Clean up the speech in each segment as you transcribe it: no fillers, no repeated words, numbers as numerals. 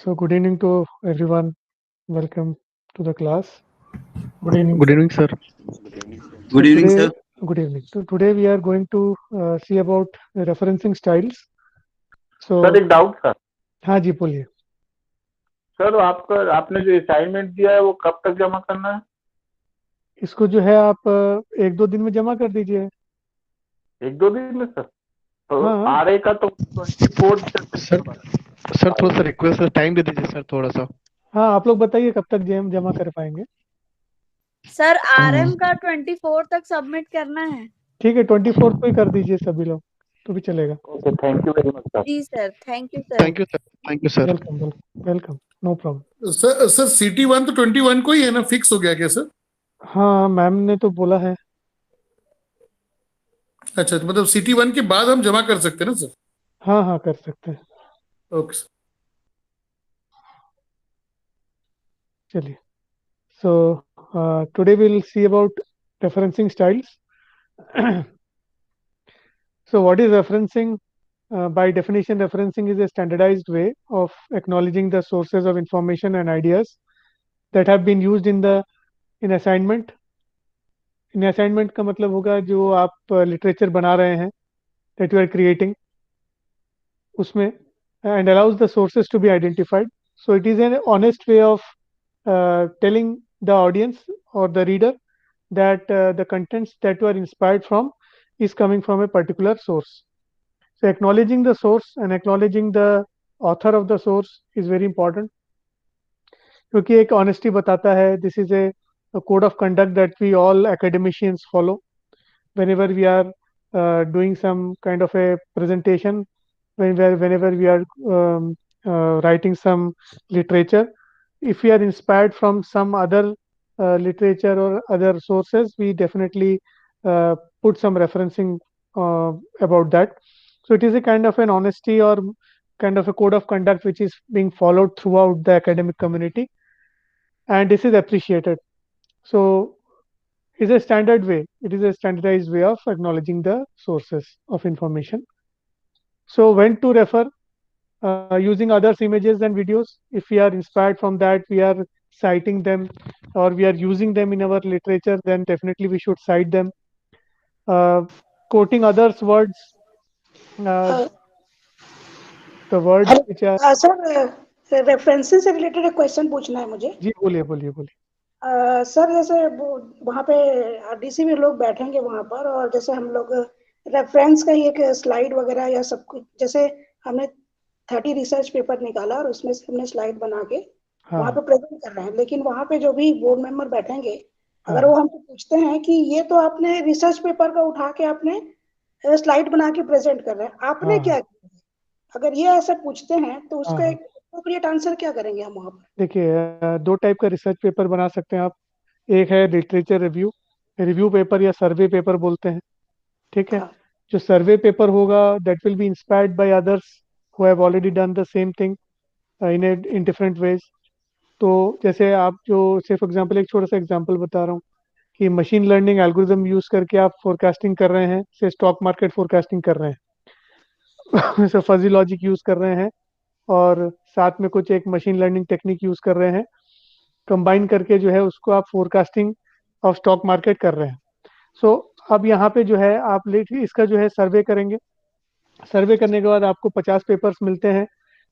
So good evening to everyone. Welcome to the class. Good evening, Good sir. evening, sir. So Good evening, today, sir. good evening. So today we are going to see about referencing styles. Sir So एक doubt था। हाँ जी बोलिए। Sir आपने जो assignment दिया है वो कब तक जमा करना है? इसको जो है आप एक दो दिन में जमा कर दीजिए। एक दो दिन में सर? तो हाँ आरए का तो 24 सर सर थोड़ा सा रिक्वेस्ट है, टाइम दे दीजिए सर थोड़ा सा। हाँ आप लोग बताइए कब तक जमा कर पाएंगे। सर आरएम का 24 तक सबमिट करना है। ठीक है 24 को ही कर दीजिए सभी लोग तो भी चलेगा। Okay, thank you very much sir. जी sir, thank you sir. Thank you sir. Thank you sir. Welcome welcome welcome, no problem. Sir CT1 तो 21 को ही है ना, फिक्स हो गया क्या सर? हाँ मैम ने तो बोला है। अच्छा, तो मतलब CT1 के बाद हम जमा कर सकते हैं ना सर? हाँ हाँ कर सकते हैं। Okay sir. चलिए। So today we'll see about referencing styles. So what is referencing? By definition, referencing is a standardized way of acknowledging the sources of information and ideas that have been used in assignment. In assignment का मतलब होगा जो आप literature बना रहे हैं, that you are creating, उसमें and allows the sources to be identified. So it is an honest way of telling the audience or the reader that the contents that you are inspired from is coming from a particular source. So acknowledging the source and acknowledging the author of the source is very important क्योंकि एक honesty बताता है. This is a code of conduct that we all academicians follow whenever we are doing some kind of a presentation, whenever we are writing some literature. If we are inspired from some other literature or other sources, we definitely put some referencing about that. So it is a kind of an honesty or kind of a code of conduct which is being followed throughout the academic community, and this is appreciated. So it's a standard way. It is a standardized way of acknowledging the sources of information. So when to refer? Using others' images and videos. If we are inspired from that, we are citing them or we are using them in our literature, then definitely we should cite them. Quoting others' words, uh, the words which are. Sir references से related एक question पूछना है मुझे। जी बोलिए बोलिए बोलिए। Sir जैसे वहाँ पे डीसी में लोग बैठेंगे वहाँ पर, और जैसे हम लोग रेफरेंस का ही एक स्लाइड वगैरह या सब कुछ, जैसे हमने 30 रिसर्च पेपर निकाला और उसमें से हमने स्लाइड बना के वहाँ पे प्रेजेंट कर रहे हैं, लेकिन वहाँ पे जो भी बोर्ड मेंबर बैठेंगे अगर वो हमसे पूछते हैं कि ये तो आपने रिसर्च पेपर का उठा के आपने स्लाइड बना के प्रेजेंट कर रहे हैं, आपने क्या किया? अगर ये ऐसे पूछते हैं तो उसका एक अप्रोप्रिएट आंसर क्या करेंगे हम वहाँ पर? देखिए दो टाइप का रिसर्च पेपर बना सकते हैं आप। एक है लिटरेचर रिव्यू, रिव्यू पेपर या सर्वे पेपर बोलते हैं, ठीक है। जो सर्वे पेपर होगा that will be inspired by others who have already done the same thing in different ways. तो जैसे आप जो से फॉर एग्जांपल एक छोटा सा एग्जांपल बता रहा हूँ कि मशीन लर्निंग एल्गोरिदम यूज करके आप फोरकास्टिंग कर रहे हैं, से स्टॉक मार्केट फोरकास्टिंग कर रहे हैं जैसे फजी लॉजिक यूज कर रहे हैं और साथ में कुछ एक मशीन लर्निंग टेक्निक यूज कर रहे हैं, कंबाइन करके जो है उसको आप फोरकास्टिंग ऑफ स्टॉक मार्केट कर रहे हैं। सो अब यहाँ पे जो है आप इसका जो है सर्वे करेंगे। सर्वे करने के बाद आपको 50 पेपर्स मिलते हैं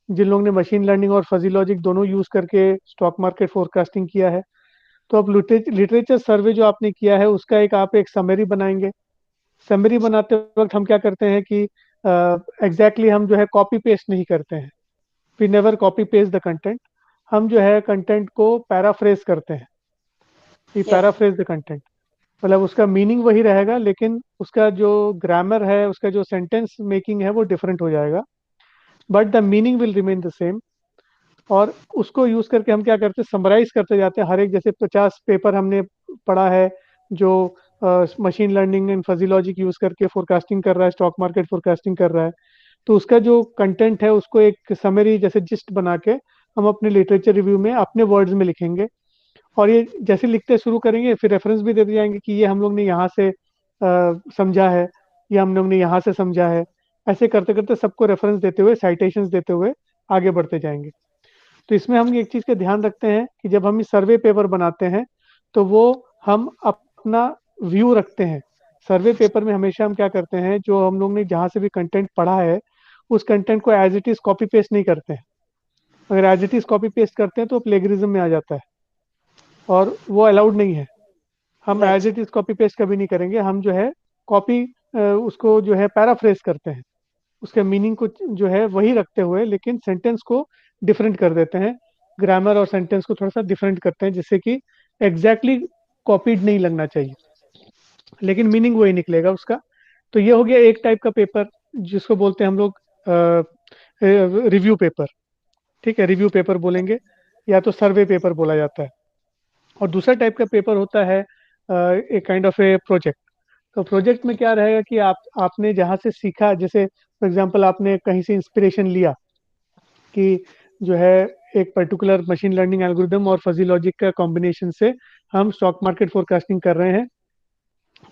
जिन लोगों ने मशीन लर्निंग और फजी लॉजिक दोनों यूज करके स्टॉक मार्केट फोरकास्टिंग किया है। तो अब लिटरेचर सर्वे जो आपने किया है उसका एक आप एक समरी बनाएंगे। समरी बनाते वक्त हम क्या करते हैं कि एग्जैक्टली हम जो है कॉपी पेस्ट नहीं करते हैं। We never copy paste the content. हम जो है कंटेंट को पैराफ्रेज करते हैं। वी पैराफ्रेज द कंटेंट, मतलब उसका मीनिंग वही रहेगा लेकिन उसका जो ग्रामर है, उसका जो सेंटेंस मेकिंग है वो डिफरेंट हो जाएगा, but the meaning will remain the same. और उसको यूज करके हम क्या करते हैं, समराइज करते जाते हैं। हर एक जैसे 50 पेपर हमने पढ़ा है जो machine learning and fuzzy logic use करके फोरकास्टिंग कर रहा है, स्टॉक मार्केट फोरकास्टिंग कर रहा है, तो उसका जो कंटेंट है उसको एक समरी जैसे जिस्ट बना के हम अपने लिटरेचर रिव्यू में अपने वर्ड्स में लिखेंगे। और ये जैसे लिखते शुरू करेंगे फिर रेफरेंस भी देते जाएंगे कि ये हम लोग ने यहाँ से समझा है, ये हम लोग ने यहाँ से समझा है। ऐसे करते करते सबको रेफरेंस देते हुए, साइटेशंस देते हुए आगे बढ़ते जाएंगे। तो इसमें हम एक चीज़ का ध्यान रखते हैं कि जब हम सर्वे पेपर बनाते हैं तो वो हम अपना व्यू रखते हैं। सर्वे पेपर में हमेशा हम क्या करते हैं, जो हम लोग ने जहाँ से भी कंटेंट पढ़ा है उस कंटेंट को as it is copy paste नहीं करते हैं। अगर as it is copy paste करते हैं तो प्लेगरिज्म में आ जाता है और वो अलाउड नहीं है। हम as it is copy paste कभी नहीं करेंगे। हम जो है कॉपी उसको जो है पैराफ्रेज करते हैं, उसके मीनिंग को जो है वही रखते हुए लेकिन सेंटेंस को डिफरेंट कर देते हैं, ग्रामर और सेंटेंस को थोड़ा सा डिफरेंट करते हैं जिससे कि एग्जैक्टली कॉपीड नहीं लगना चाहिए लेकिन मीनिंग वही निकलेगा उसका। तो ये हो गया एक टाइप का पेपर जिसको बोलते हैं हम लोग रिव्यू पेपर। ठीक है, रिव्यू पेपर बोलेंगे या तो सर्वे पेपर बोला जाता है। और दूसरा टाइप का पेपर होता है एक काइंड ऑफ ए प्रोजेक्ट। तो प्रोजेक्ट में क्या रहेगा कि आपने जहाँ से सीखा, जैसे फॉर एग्जांपल आपने कहीं से इंस्पिरेशन लिया कि जो है एक पर्टिकुलर मशीन लर्निंग एल्गोरिदम और फजी लॉजिक का कॉम्बिनेशन से हम स्टॉक मार्केट फोरकास्टिंग कर रहे हैं।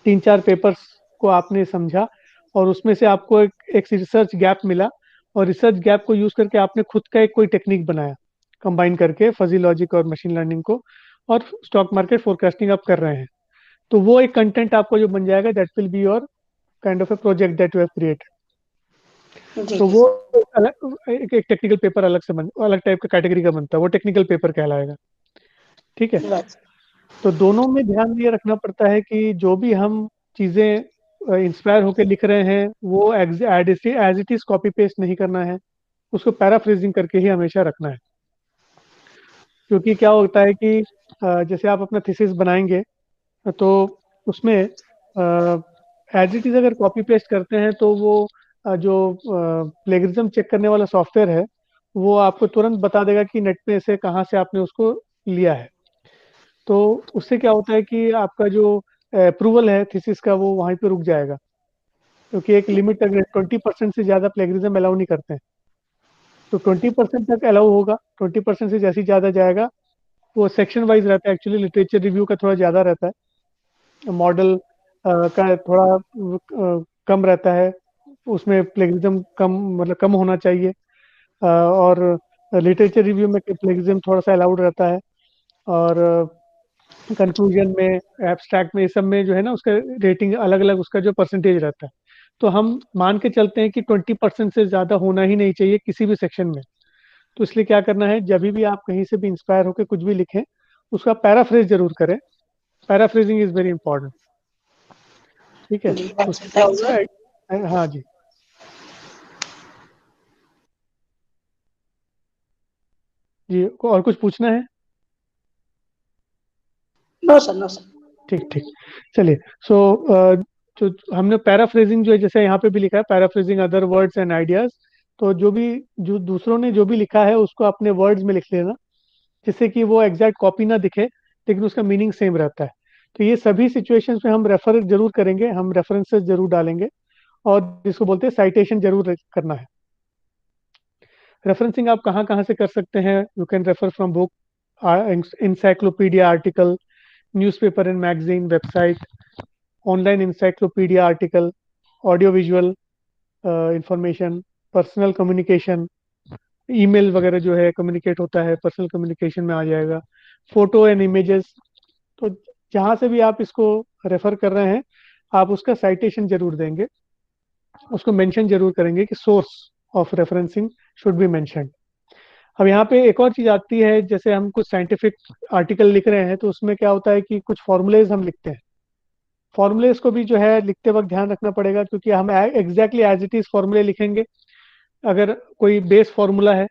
3-4 पेपर्स को आपने समझा और उसमें से आपको एक रिसर्च गैप मिला और रिसर्च गैप को यूज करके आपने खुद का एक कोई टेक्निक बनाया कंबाइन करके फजी लॉजिक और मशीन लर्निंग को, और स्टॉक मार्केट फोरकास्टिंग आप कर रहे हैं। तो वो एक कंटेंट आपको जो बन जाएगा that will be your kind of A project that you have created. तो वो एक टेक्निकल पेपर अलग टाइप का कैटेगरी का बनता है, वो टेक्निकल पेपर कहलाएगा। ठीक है, तो दोनों में ध्यान ये रखना पड़ता है कि जो भी हम चीज़ें इंस्पायर होकर लिख रहे हैं वो as it is copy paste नहीं करना है, उसको पैराफ्रेजिंग करके ही हमेशा रखना है। क्योंकि क्या होता है कि जैसे आप अपना थीसिस बनाएंगे तो उसमें एज इट इज अगर कॉपी पेस्ट करते हैं तो वो जो प्लेगरिज्म चेक करने वाला सॉफ्टवेयर है वो आपको तुरंत बता देगा कि नेट पे से कहाँ से आपने उसको लिया है। तो उससे क्या होता है कि आपका जो अप्रूवल है थीसिस का वो वहीं पे रुक जाएगा, क्योंकि एक लिमिट तक 20% से ज़्यादा प्लेगरिज्म अलाउ नहीं करते हैं। तो 20% तक अलाउ होगा, 20% से जैसे ही ज़्यादा जाएगा वो सेक्शन वाइज रहता है। एक्चुअली लिटरेचर रिव्यू का थोड़ा ज़्यादा रहता है, मॉडल का थोड़ा कम रहता है, उसमें प्लेगरिज्म कम मतलब कम होना चाहिए। और लिटरेचर रिव्यू में प्लेगरिज्म थोड़ा सा अलाउड रहता है। और कंक्लूजन में, एब्स्ट्रैक्ट में, इस सब में जो है ना उसका रेटिंग अलग अलग, उसका जो परसेंटेज रहता है। तो हम मान के चलते हैं कि 20% से ज़्यादा होना ही नहीं चाहिए किसी भी सेक्शन में। तो इसलिए क्या करना है, जब भी आप कहीं से भी इंस्पायर होकर कुछ भी लिखें उसका पैराफ्रेज जरूर करें। Paraphrasing is very important. ठीक है, उससे क्या होगा। हाँ जी, जी और कुछ पूछना है? No sir, no sir. ठीक ठीक, चलिए। सो जो हमने पैराफ्रेजिंग जो है, जैसे यहाँ पे भी लिखा है paraphrasing other words and ideas. तो जो दूसरों ने जो भी लिखा है उसको अपने वर्ड्स में लिख लेना, जिससे कि वो एग्जैक्ट कॉपी ना दिखे लेकिन उसका मीनिंग सेम रहता है। तो ये सभी सिचुएशंस में हम रेफर जरूर करेंगे, हम रेफरेंसेस जरूर डालेंगे और जिसको बोलते हैं साइटेशन जरूर करना है। रेफरेंसिंग आप कहाँ कहाँ से कर सकते हैं? You can refer from book, encyclopedia article, newspaper and magazine, website, online encyclopedia article, audio visual information, personal communication, email वगैरह जो है कम्युनिकेट होता है पर्सनल कम्युनिकेशन में आ जाएगा, फोटो एंड इमेजेस। तो जहाँ से भी आप इसको रेफर कर रहे हैं आप उसका साइटेशन जरूर देंगे, उसको मेंशन जरूर करेंगे कि source of referencing should be mentioned. अब यहाँ पे एक और चीज आती है, जैसे हम कुछ साइंटिफिक आर्टिकल लिख रहे हैं तो उसमें क्या होता है कि कुछ फॉर्मूलेज हम लिखते हैं। फॉर्मूलेज को भी जो है लिखते वक्त ध्यान रखना पड़ेगा, क्योंकि हम एग्जैक्टली एज इट इज फॉर्मूले लिखेंगे। अगर कोई बेस फॉर्मूला है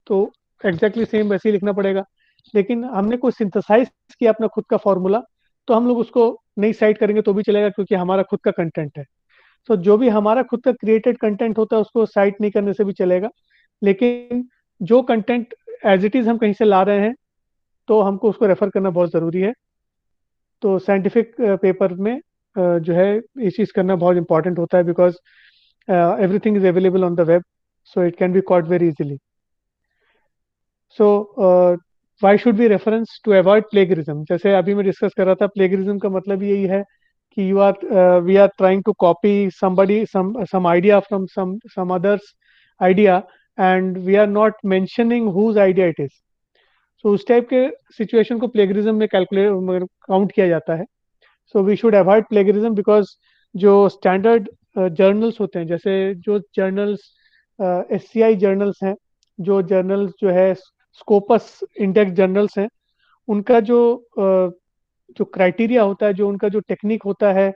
तो एग्जैक्टली सेम वैसे ही लिखना पड़ेगा, लेकिन हमने कोई सिंथेसाइज किया अपना खुद का फॉर्मूला तो हम लोग उसको नहीं साइट करेंगे तो भी चलेगा, क्योंकि हमारा खुद का कंटेंट है। तो जो भी हमारा खुद का क्रिएटेड कंटेंट होता है उसको साइट नहीं करने से भी चलेगा, लेकिन जो कंटेंट एज इट इज हम कहीं से ला रहे हैं तो हमको उसको रेफर करना बहुत ज़रूरी है। तो साइंटिफिक पेपर में जो है ये चीज़ करना बहुत इंपॉर्टेंट होता है, because everything is available on the web, so it can be caught very easily. So why should be reference to avoid plagiarism? जैसे अभी मैं डिस्कस कर रहा था, प्लेगरिज्म का मतलब यही है कि we are trying to copy somebody some idea from some others idea and we are not mentioning whose idea it is. सो उस टाइप के सिचुएशन को प्लेगरिज्म में कैलकुलेट काउंट किया जाता है. So we should avoid plagiarism because जो standard journals होते हैं, जैसे जो जर्नल्स SCI जर्नल्स हैं, जो जर्नल्स जो है स्कोपस इंडेक्स जर्नल्स हैं, उनका जो क्राइटेरिया होता है, जो उनका जो टेक्निक होता है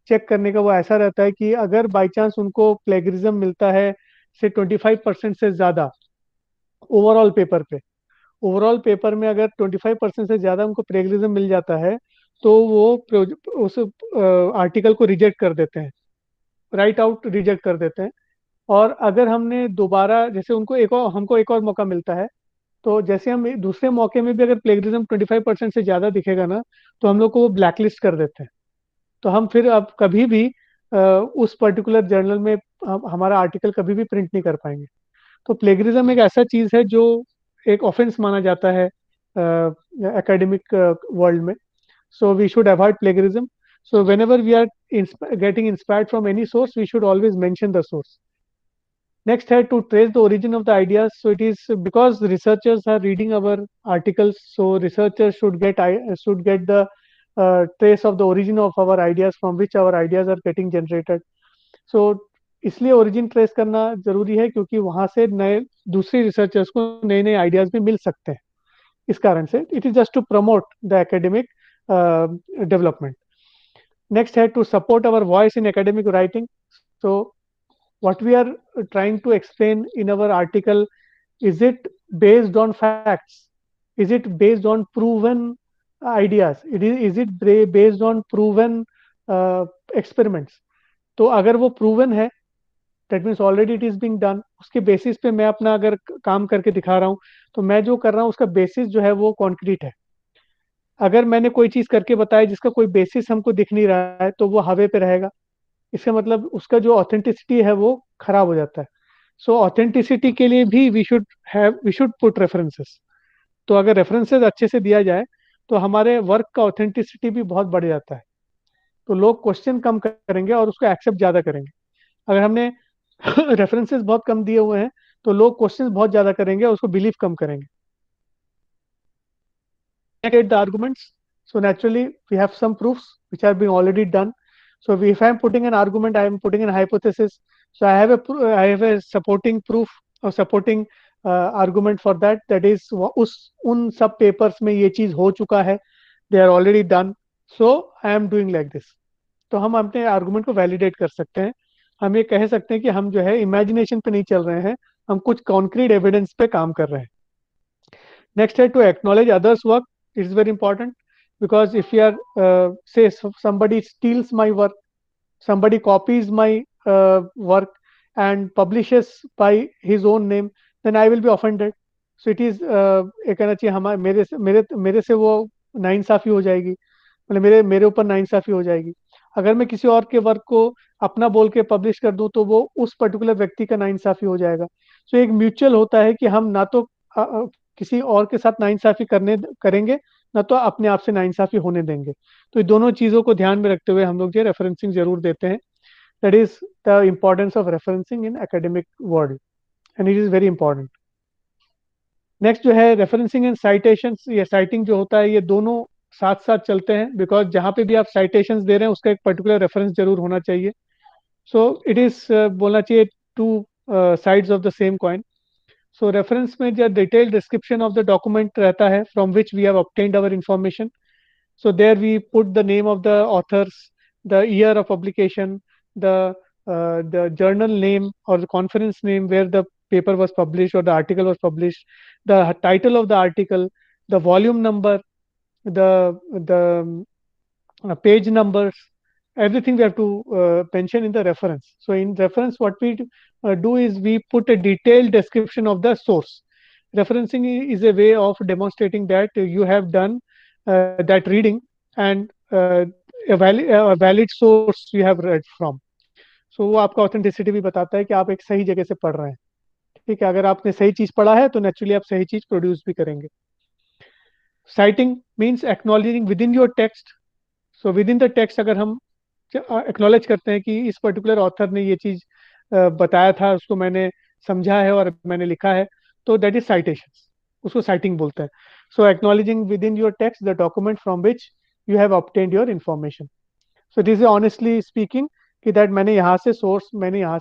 चेक करने का, वो ऐसा रहता है कि अगर बाई चांस उनको प्लेगरिज्म मिलता है से 25% से ज़्यादा ओवरऑल पेपर पे, ओवरऑल पेपर में अगर 25% से ज़्यादा उनको प्लेगरिज्म मिल जाता है, तो वो उस आर्टिकल को रिजेक्ट कर देते हैं, राइट आउट रिजेक्ट कर देते हैं. और अगर हमने दोबारा, जैसे हमको एक और मौका मिलता है, तो जैसे हम दूसरे मौके में भी अगर प्लेगरिज्म 25% से ज़्यादा दिखेगा ना, तो हम लोग को वो ब्लैकलिस्ट कर देते हैं. तो हम फिर अब कभी भी उस पर्टिकुलर जर्नल में हमारा आर्टिकल कभी भी प्रिंट नहीं कर पाएंगे. तो प्लेगरिज्म एक ऐसा चीज़ है जो एक ऑफेंस माना जाता है एकेडमिक वर्ल्ड में. So we should avoid plagiarism. So whenever we are getting inspired from any source, we should always mention the source. Next है to trace the origin of the ideas. So it is because researchers are reading our articles, so researchers should get the trace of the origin of our ideas, from which our ideas are getting generated. So इसलिए origin trace करना जरूरी है, क्योंकि वहाँ से नए दूसरे researchers को नए नए आइडियाज भी मिल सकते हैं. इस कारण से it is just to promote the academic development. Next है to support our voice in academic writing. So what we are trying to explain in our article, is it based on facts? Is it based on proven ideas? Is it based on proven experiments? तो अगर वो proven है, that means already it is being done. उसके basis पे मैं अपना अगर काम करके दिखा रहा हूँ, तो मैं जो कर रहा हूँ उसका बेसिस जो है वो कॉन्क्रीट है. अगर मैंने कोई चीज़ करके बताया जिसका कोई बेसिस हमको दिख नहीं रहा है, तो वो हवे पे रहेगा. इसका मतलब उसका जो ऑथेंटिसिटी है वो खराब हो जाता है. सो ऑथेंटिसिटी के लिए भी वी शुड पुट रेफरेंसेस. तो अगर रेफरेंसेस अच्छे से दिया जाए, तो हमारे वर्क का ऑथेंटिसिटी भी बहुत बढ़ जाता है. तो लोग क्वेश्चन कम करेंगे और उसको एक्सेप्ट ज़्यादा करेंगे. अगर हमने रेफरेंसेस बहुत कम दिए हुए हैं, तो लोग क्वेश्चन बहुत ज़्यादा करेंगे और उसको बिलीव कम करेंगे. The arguments. So naturally, we have some proofs which are being already done. So if I am putting an argument, I am putting an hypothesis. So I have a supporting proof or supporting argument for that. That is, उन सब papers में ये चीज़ हो चुका है. They are already done. So I am doing like this. तो हम अपने आर्गूमेंट को वैलिडेट कर सकते हैं. हम ये कह सकते हैं कि हम जो है इमेजिनेशन पे नहीं चल रहे हैं, हम कुछ कॉन्क्रीट एविडेंस पे काम कर रहे हैं. नेक्स्ट है to acknowledge others work. It's very important, because if you are say somebody steals my work, somebody copies my work and publishes by his own name, then I will be offended. So it is ये कहना चाहिए हमारे मेरे से वो नाइंसाफी हो जाएगी, मतलब मेरे ऊपर नाइंसाफी हो जाएगी. अगर मैं किसी और के वर्क को अपना बोल के पब्लिश कर दूं, तो वो उस पर्टिकुलर व्यक्ति का नाइंसाफी हो जाएगा. सो एक म्यूचुअल होता है कि हम ना तो किसी और के साथ नाइंसाफी करेंगे, ना तो अपने आप से नाइंसाफी होने देंगे. तो ये दोनों चीज़ों को ध्यान में रखते हुए हम लोग जो रेफरेंसिंग जरूर देते हैं. That is the importance of referencing in academic world, and it is very important. Next जो है रेफरेंसिंग एंड साइटेशंस. ये साइटिंग जो होता है, ये दोनों साथ साथ चलते हैं, बिकॉज जहाँ पे भी आप साइटेशंस दे रहे हैं उसका एक पर्टिकुलर रेफरेंस जरूर होना चाहिए. सो इट इज़ बोलना चाहिए to sides of the same coin. So reference में जो detailed description of the document रहता है, from which we have obtained our information. So there we put the name of the authors, the year of publication, the journal name or the conference name where the paper was published or the article was published, the title of the article, the volume number, the page numbers, everything we have to mention in the reference. So in reference, what we do is we put a detailed description of the source. Referencing is a way of demonstrating that you have done that reading and a valid source you have read from. So वो आपका authenticity भी बताता है कि आप एक सही जगह से पढ़ रहे हैं. ठीक है, अगर आपने सही चीज पढ़ा है तो नेचुरली आप सही चीज प्रोड्यूस भी करेंगे. Citing means acknowledging within your text. So within the text अगर हम एक्नॉलेज करते हैं कि इस पर्टिकुलर ऑथर ने ये चीज बताया था, उसको मैंने समझा है और मैंने लिखा है, तो दैट इज साइटेशंस. उसको साइटिंग बोलते हैं. So acknowledging within your text the document from which you have obtained your information. So this is honestly speaking कि दैट मैंने यहाँ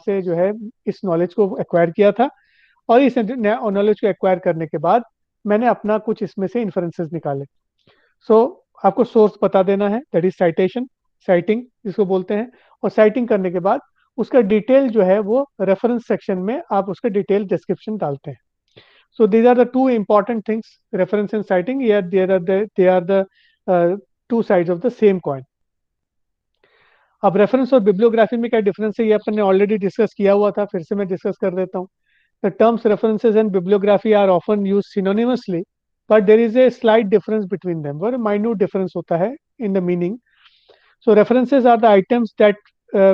से जो है इस नॉलेज को एक्वायर किया था, और इस नॉलेज को एक्वायर करने के बाद मैंने अपना कुछ इसमें से इन्फ्रेंसेस निकाले. सो आपको सोर्स बता देना है, दैट इज साइटेशन, साइटिंग जिसको बोलते हैं. और साइटिंग करने के बाद उसका डिटेल जो है वो रेफरेंस सेक्शन में आप उसका डिटेल डिस्क्रिप्शन डालते हैं. So these are the two important things, reference and citing. They are the two sides of the same coin. अब रेफरेंस और बिब्लियोग्राफी में क्या डिफरेंस है, ये अपन ने ऑलरेडी डिस्कस किया हुआ था, फिर से मैं डिस्कस कर देता हूँ. The terms references and bibliography are often used synonymously, but there is a slight difference between them. Very minute difference होता है in the meaning. So references are the items that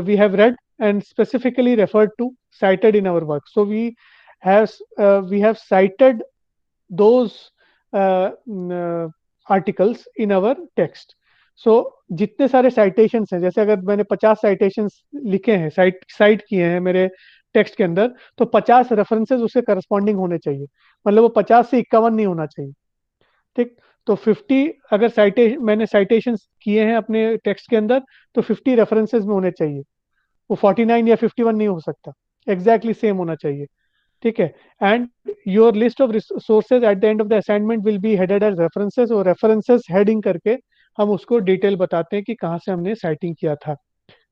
we have read and specifically referred to, cited in our work. So we have cited those articles in our text. So जितने सारे citations हैं, जैसे अगर मैंने 50 citations लिखे हैं, site किए हैं मेरे टेक्स्ट के अंदर, तो 50 रेफरेंसेस उसके करस्पॉन्डिंग होने चाहिए. मतलब वो 50 से 51 नहीं होना चाहिए. ठीक. तो 50 अगर मैंने साइटेशंस किए हैं अपने टेक्स्ट के अंदर, तो 50 रेफरेंसेस में होने चाहिए. वो 49 या 51 नहीं हो सकता, एग्जैक्टली सेम होना चाहिए. ठीक है. And your list of sources at the end of the assignment will be headed as references, और रेफरेंसेस हेडिंग करके हम उसको डिटेल बताते हैं कि कहाँ से हमने साइटिंग किया था.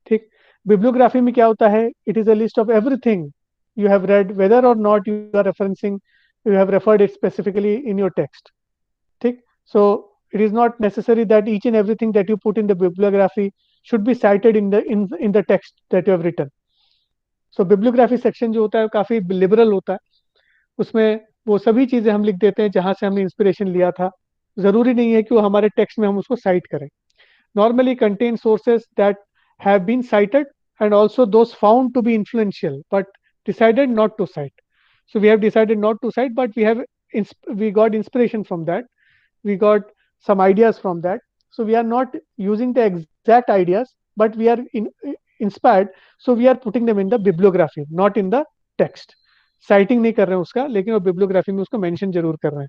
ठीक. बिब्लियोग्राफी में क्या होता है, it is a list of everything you have read, whether or not you are referencing, you have referred it specifically in your text. ठीक. So it is not necessary that each and everything that you put in the bibliography should be cited in the text that you have written. So bibliography section जो होता है काफी liberal होता है. उसमें वो सभी चीजें हम लिख देते हैं जहां से हमने इंस्पिरेशन लिया था. जरूरी नहीं है कि वो हमारे टेक्स्ट में हम उसको साइट करें. Normally contain sources that have been cited and also those found to be influential but decided not to cite. So we have decided not to cite, but we got inspiration from that. We got some ideas from that. So we are not using the exact ideas, but we are inspired. So we are putting them in the bibliography, not in the text. Citing नहीं कर रहे हैं उसका, लेकिन वो bibliography में उसको mention जरूर कर रहे हैं.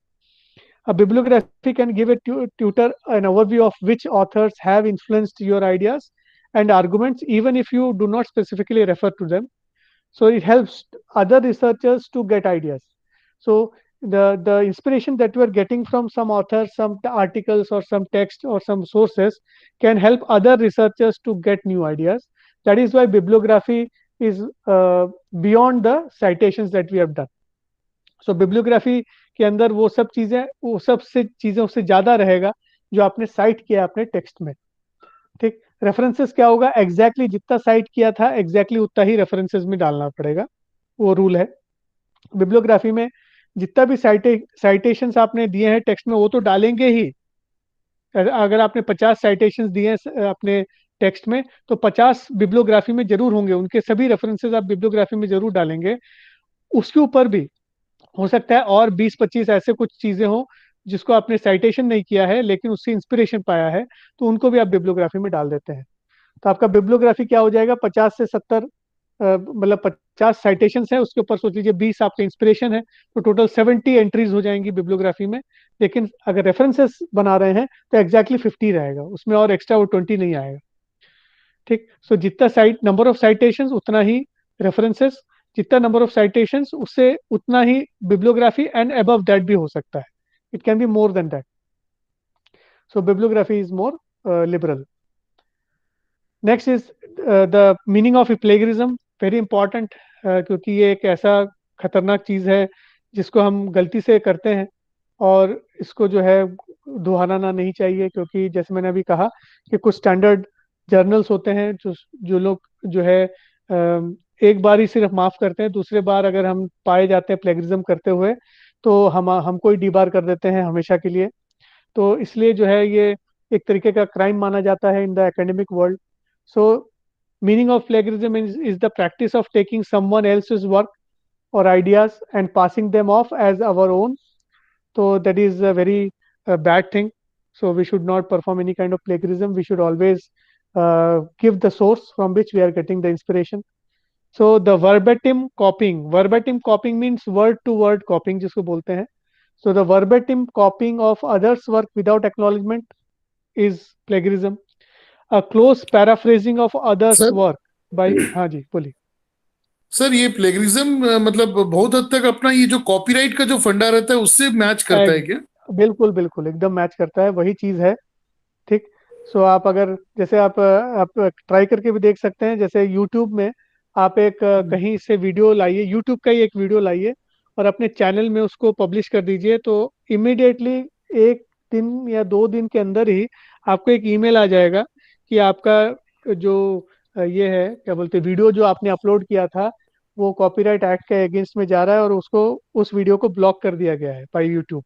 A bibliography can give a tutor an overview of which authors have influenced your ideas and arguments, even if you do not specifically refer to them. So it helps other researchers to get ideas. So the inspiration that you are getting from some authors, some articles or some text or some sources can help other researchers to get new ideas. That is why bibliography is beyond the citations that we have done. So bibliography के अंदर वो सब चीजें उससे ज्यादा रहेगा जो आपने साइट किया अपने टेक्स्ट में. ठीक. रेफरेंसेस क्या होगा, एग्जैक्टली जितना साइट किया था एग्जैक्टली उतना ही रेफरेंसेस में डालना पड़ेगा, वो रूल है. बिब्लियोग्राफी में जितना भी साइटेशंस आपने दिए हैं टेक्स्ट में वो तो डालेंगे ही. अगर आपने 50 साइटेशंस दिए हैं अपने टेक्स्ट में, तो 50 बिब्लियोग्राफी में जरूर होंगे, उनके सभी रेफरेंसेस आप बिब्लियोग्राफी में जरूर डालेंगे. उसके ऊपर भी हो सकता है और 20-25 ऐसे कुछ चीजें हो जिसको आपने साइटेशन नहीं किया है लेकिन उससे इंस्पिरेशन पाया है, तो उनको भी आप बिब्लियोग्राफी में डाल देते हैं. तो आपका बिब्लियोग्राफी क्या हो जाएगा, 50 से 70 मतलब 50 साइटेशन है, उसके ऊपर सोच लीजिए 20 आपका इंस्पिरेशन है, तो टोटल 70 एंट्रीज हो जाएंगी बिब्लियोग्राफी में. लेकिन अगर रेफरेंसेस बना रहे हैं तो एग्जैक्टली 50 रहेगा, उसमें और एक्स्ट्रा वो 20 नहीं आएगा. ठीक. सो जितना नंबर ऑफ साइटेशन उतना ही रेफरेंसेस, जितना नंबर ऑफ साइटेशंस उससे उतना ही बिब्लियोग्राफी, एंड अबव दैट भी हो सकता है. It can be more than that. So bibliography is more liberal. Next is the meaning of plagiarism. Very important, क्योंकि ये एक ऐसा खतरनाक चीज है जिसको हम गलती से करते हैं और इसको जो है दोहराना नहीं चाहिए. क्योंकि जैसे मैंने अभी कहा कि कुछ स्टैंडर्ड जर्नल्स होते हैं जो लोग जो है एक बार ही सिर्फ माफ करते हैं, दूसरे बार अगर हम पाए जाते हैं प्लेगरिज्म करते हुए तो हमको ही डीबार कर देते हैं हमेशा के लिए. तो इसलिए जो है ये एक तरीके का क्राइम माना जाता है in the academic world. So meaning of plagiarism is the practice of taking someone else's work or ideas and passing them off as our own. So that is a very bad thing. So we should not perform any kind of plagiarism. We should always give the source from which we are getting the inspiration. So the verbatim copying means word to word copying जिसको बोलते हैं. So the verbatim copying of others' work without acknowledgement is plagiarism. A close paraphrasing of others' Sir? work by, हाँ जी बोलिए. Sir ये plagiarism मतलब बहुत हद तक अपना ये जो कॉपीराइट का जो फंडा रहता है उससे मैच करता है क्या? बिल्कुल बिल्कुल एकदम मैच करता है, वही चीज है. ठीक. सो आप अगर जैसे आप ट्राई करके भी देख सकते हैं, जैसे यूट्यूब में आप एक कहीं से वीडियो लाइए, यूट्यूब का ही एक वीडियो लाइए और अपने चैनल में उसको पब्लिश कर दीजिए, तो इमिडिएटली 1 दिन या 2 दिन के अंदर ही आपको एक ईमेल आ जाएगा कि आपका जो ये है क्या बोलते हैं, वीडियो जो आपने अपलोड किया था वो कॉपीराइट एक्ट के अगेंस्ट में जा रहा है और उसको उस वीडियो को ब्लॉक कर दिया गया है बाय यूट्यूब.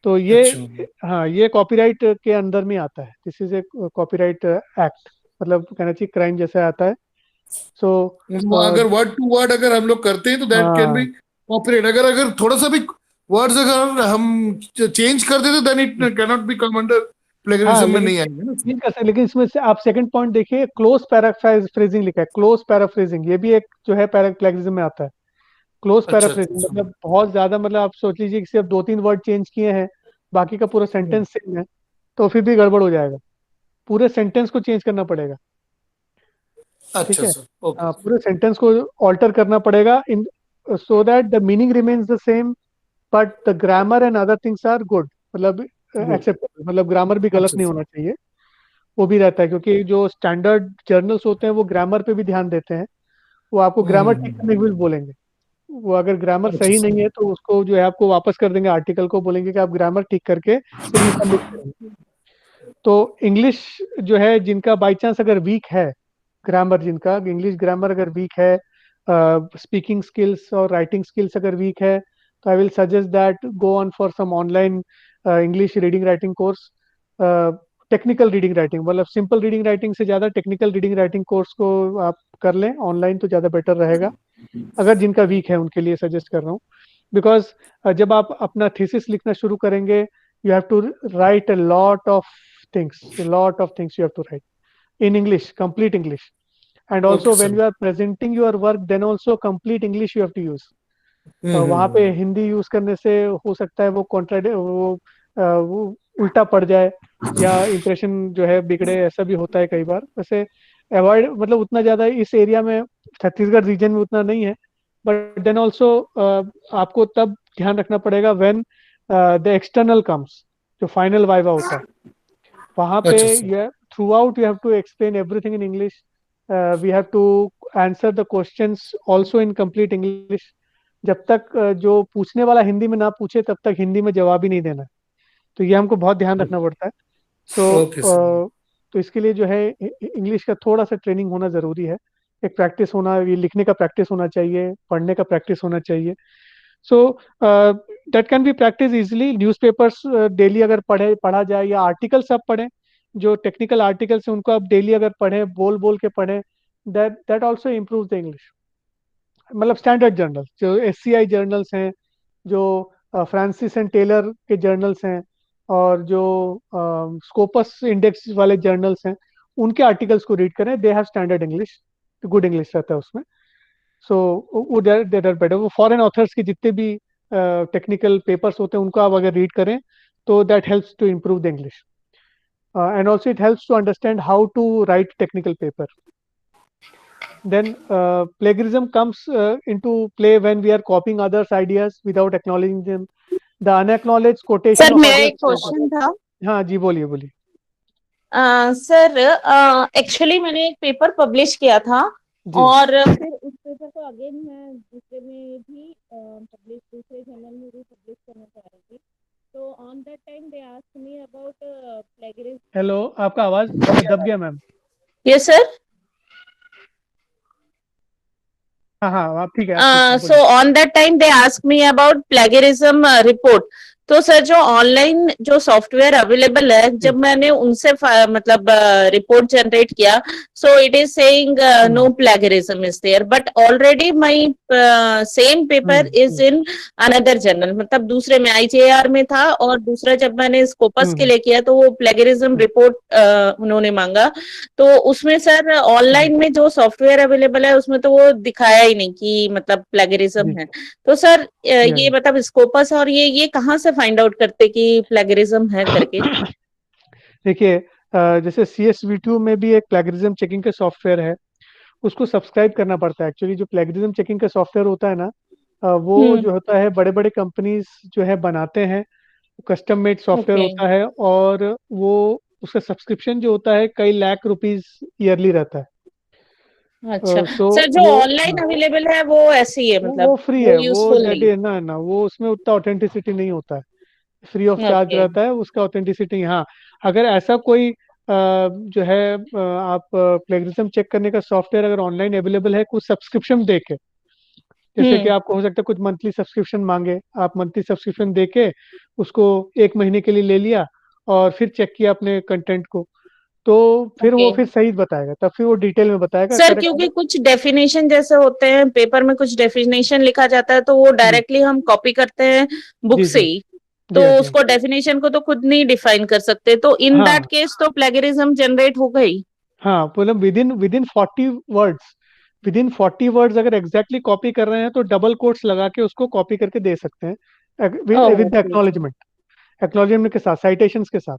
तो ये अच्छा. हाँ, ये कॉपीराइट के अंदर में आता है. This is a copyright act, मतलब कहना चाहिए क्राइम जैसा आता है. सो अगर वर्ड टू वर्ड अगर हम लोग करते हैं तो दैट कैन बी कॉपीराइट. अगर अगर थोड़ा सा भी वर्ड्स अगर हम चेंज कर देते then it can not be come under plagiarism में नहीं आएंगे ना. नहीं कर सकते, लेकिन इसमें से आप सेकंड पॉइंट देखिए, क्लोज पैराफ्रेजिंग लिखा है. क्लोज पैराफ्रेजिंग ये भी एक जो है प्लेगरिज्म में आता है. क्लोज अच्छा, पैराफ्रेजिंग अच्छा. मतलब बहुत ज्यादा, मतलब आप सोच लीजिए कि सिर्फ 2-3 वर्ड चेंज किए हैं, बाकी का पूरा सेंटेंस सेम है, तो फिर भी गड़बड़ हो जाएगा. पूरे सेंटेंस को चेंज करना पड़ेगा. ठीक अच्छा है. सर. ओके. पूरे सेंटेंस को ऑल्टर करना पड़ेगा in so that the meaning remains the same but the grammar and other things are good, मतलब एक्सेप्टेबल, मतलब ग्रामर भी गलत अच्छा, नहीं होना चाहिए. वो भी रहता है, क्योंकि जो स्टैंडर्ड जर्नल्स होते हैं वो ग्रामर पे भी ध्यान देते हैं. वो आपको ग्रामर ठीक करने के लिए बोलेंगे. वो अगर ग्रामर अच्छा सही सर. नहीं है तो उसको जो है आपको वापस कर देंगे, आर्टिकल को बोलेंगे कि आप ग्रामर ठीक करके फिर रिपब्लिश करेंगे. तो इंग्लिश जो है जिनका बाई चांस अगर वीक है ग्रामर, जिनका इंग्लिश ग्रामर अगर वीक है, स्पीकिंग स्किल्स और राइटिंग स्किल्स अगर वीक है, तो I will suggest that go on for some online English reading writing course. Technical reading writing, मतलब सिंपल रीडिंग राइटिंग से ज़्यादा टेक्निकल रीडिंग राइटिंग कोर्स को आप कर लें ऑनलाइन, तो ज़्यादा बेटर रहेगा. अगर जिनका वीक है उनके लिए सजेस्ट कर रहा हूँ. बिकॉज जब आप अपना थीसिस लिखना शुरू करेंगे, you have to write a lot of things you have to write in English, complete English. And also Okay, when sir. you are presenting your work, then also complete English you have to use. वहाँ पे Hindi use करने से हो सकता है वो उल्टा पड़ जाए या इम्प्रेशन जो है बिगड़े, ऐसा भी होता है कई बार. वैसे अवॉइड, मतलब उतना ज़्यादा इस एरिया में छत्तीसगढ़ रीजन में उतना नहीं है, बट देन ऑल्सो आपको तब ध्यान रखना पड़ेगा व्हेन द एक्सटर्नल कम्स, जो फाइनल वाइवा होता है वहाँ पे अच्छा सर. ये throughout you have to explain everything in English. We have to answer the questions also in complete English. जब तक जो पूछने वाला हिंदी में ना पूछे तब तक हिंदी में जवाब ही नहीं देना. तो ये हमको बहुत ध्यान रखना पड़ता है. सो Okay, sir. तो इसके लिए जो है इंग्लिश का थोड़ा सा ट्रेनिंग होना ज़रूरी है. एक प्रैक्टिस होना, ये लिखने का प्रैक्टिस होना चाहिए, पढ़ने का प्रैक्टिस होना चाहिए. So that can be practice easily. Newspapers daily अगर पढ़ा जाए, या आर्टिकल्स आप पढ़ें, जो टेक्निकल आर्टिकल्स हैं उनको आप डेली अगर पढ़ें, बोल बोल के पढ़ें, that also improve the English. मतलब स्टैंडर्ड जर्नल्स जो SCI जर्नल्स हैं, जो फ्रांसिस एंड टेलर के जर्नल्स हैं, और जो स्कोपस इंडेक्स वाले जर्नल्स हैं, उनके आर्टिकल्स को रीड करें. They have standard English, good English रहता है उसमें. सो वो देट आर बेटर. वो फॉरेन ऑथर्स के जितने भी टेक्निकल पेपर्स होते हैं उनको आप अगर रीड करें तो that helps to improve the English. And also it helps to understand how to write technical paper. Then plagiarism comes into play when we are copying others' ideas without acknowledging them. The unacknowledged quotation sir of मेरा others. एक question था. हाँ जी, बोलिए बोलिए. Sir actually मैंने एक paper publish किया था जी. और फिर उस पेपर को अगेन मैं दूसरे में भी पब्लिश, दूसरे जर्नल में भी पब्लिश करना चाह रही थी. तो on that time they asked me about plagiarism. Hello, आपका आवाज दब गया मैम. Yes sir. हाँ हाँ, आप ठीक है. So on that time they asked me about plagiarism report. तो सर जो ऑनलाइन जो सॉफ्टवेयर अवेलेबल है, जब मैंने उनसे मतलब रिपोर्ट जनरेट किया, so it is saying no plagiarism is there, but already my same paper is in another journal, मतलब दूसरे में आईजेआर में था, और दूसरा जब मैंने स्कोपस के लिए किया तो वो प्लेगरिज्म रिपोर्ट उन्होंने मांगा। तो उसमें सर ऑनलाइन में जो सॉफ्टवेयर अवेलेबल है उसमें तो वो दिखाया ही नहीं कि मतलब प्लेगरिज्म है। तो सर ये मतलब स्कोपस और ये कहाँ से फाइंड आउट करते कि प्लेगरिज्म है करके? देखिए, जैसे CSV2 में भी एक प्लेगरिज्म चेकिंग का सॉफ्टवेयर है, उसको सब्सक्राइब करना पड़ता है। एक्चुअली जो प्लेगरिज्म चेकिंग का सॉफ्टवेयर होता है ना, वो जो होता है बड़े बड़े कंपनीज जो है बनाते हैं, कस्टम मेड सॉफ्टवेयर ओके। होता है, और वो उसका सब्सक्रिप्शन जो होता है कई लाख रुपीस ईयरली रहता है। अच्छा सो सर, जो वो, ऑनलाइन अवेलेबल है वो ऐसी है, वो मतलब फ्री वो है, वो यूजफुल दैट नहीं? इज ना वो उसमें उतना ऑथेंटिसिटी नहीं होता है, फ्री ऑफ चार्ज ओके। रहता है उसका ऑथेंटिसिटी। हाँ, अगर ऐसा कोई जो है आप प्लेगरिज्म चेक करने का सॉफ्टवेयर अगर ऑनलाइन अवेलेबल है कुछ सब्सक्रिप्शन दे के, जैसे कि आपको हो सकता है कुछ मंथली सब्सक्रिप्शन मांगे, आप मंथली सब्सक्रिप्शन दे के उसको 1 महीने के लिए ले लिया और फिर चेक किया अपने कंटेंट को, तो फिर ओके वो फिर सही बताएगा, तब फिर वो डिटेल में बताएगा सर, करेक्ट। क्योंकि कुछ डेफिनेशन जैसे होते हैं पेपर में, कुछ डेफिनेशन लिखा जाता है तो वो जी डायरेक्टली हम कॉपी करते हैं बुक जी से जी ही, जी तो हाँ जी हाँ। उसको डेफिनेशन को तो खुद नहीं डिफाइन कर सकते, तो इन दैट हाँ केस तो प्लेगरिज्म जनरेट हो गई। हाँ, मतलब with in 40 words, with in 40 words अगर एग्जैक्टली कॉपी कर रहे हैं तो डबल कोट्स लगा के उसको कॉपी करके दे सकते हैं, विद ओके एक्नॉलेजमेंट, एक्नॉलेजमेंट के साथ, साइटेशंस के साथ,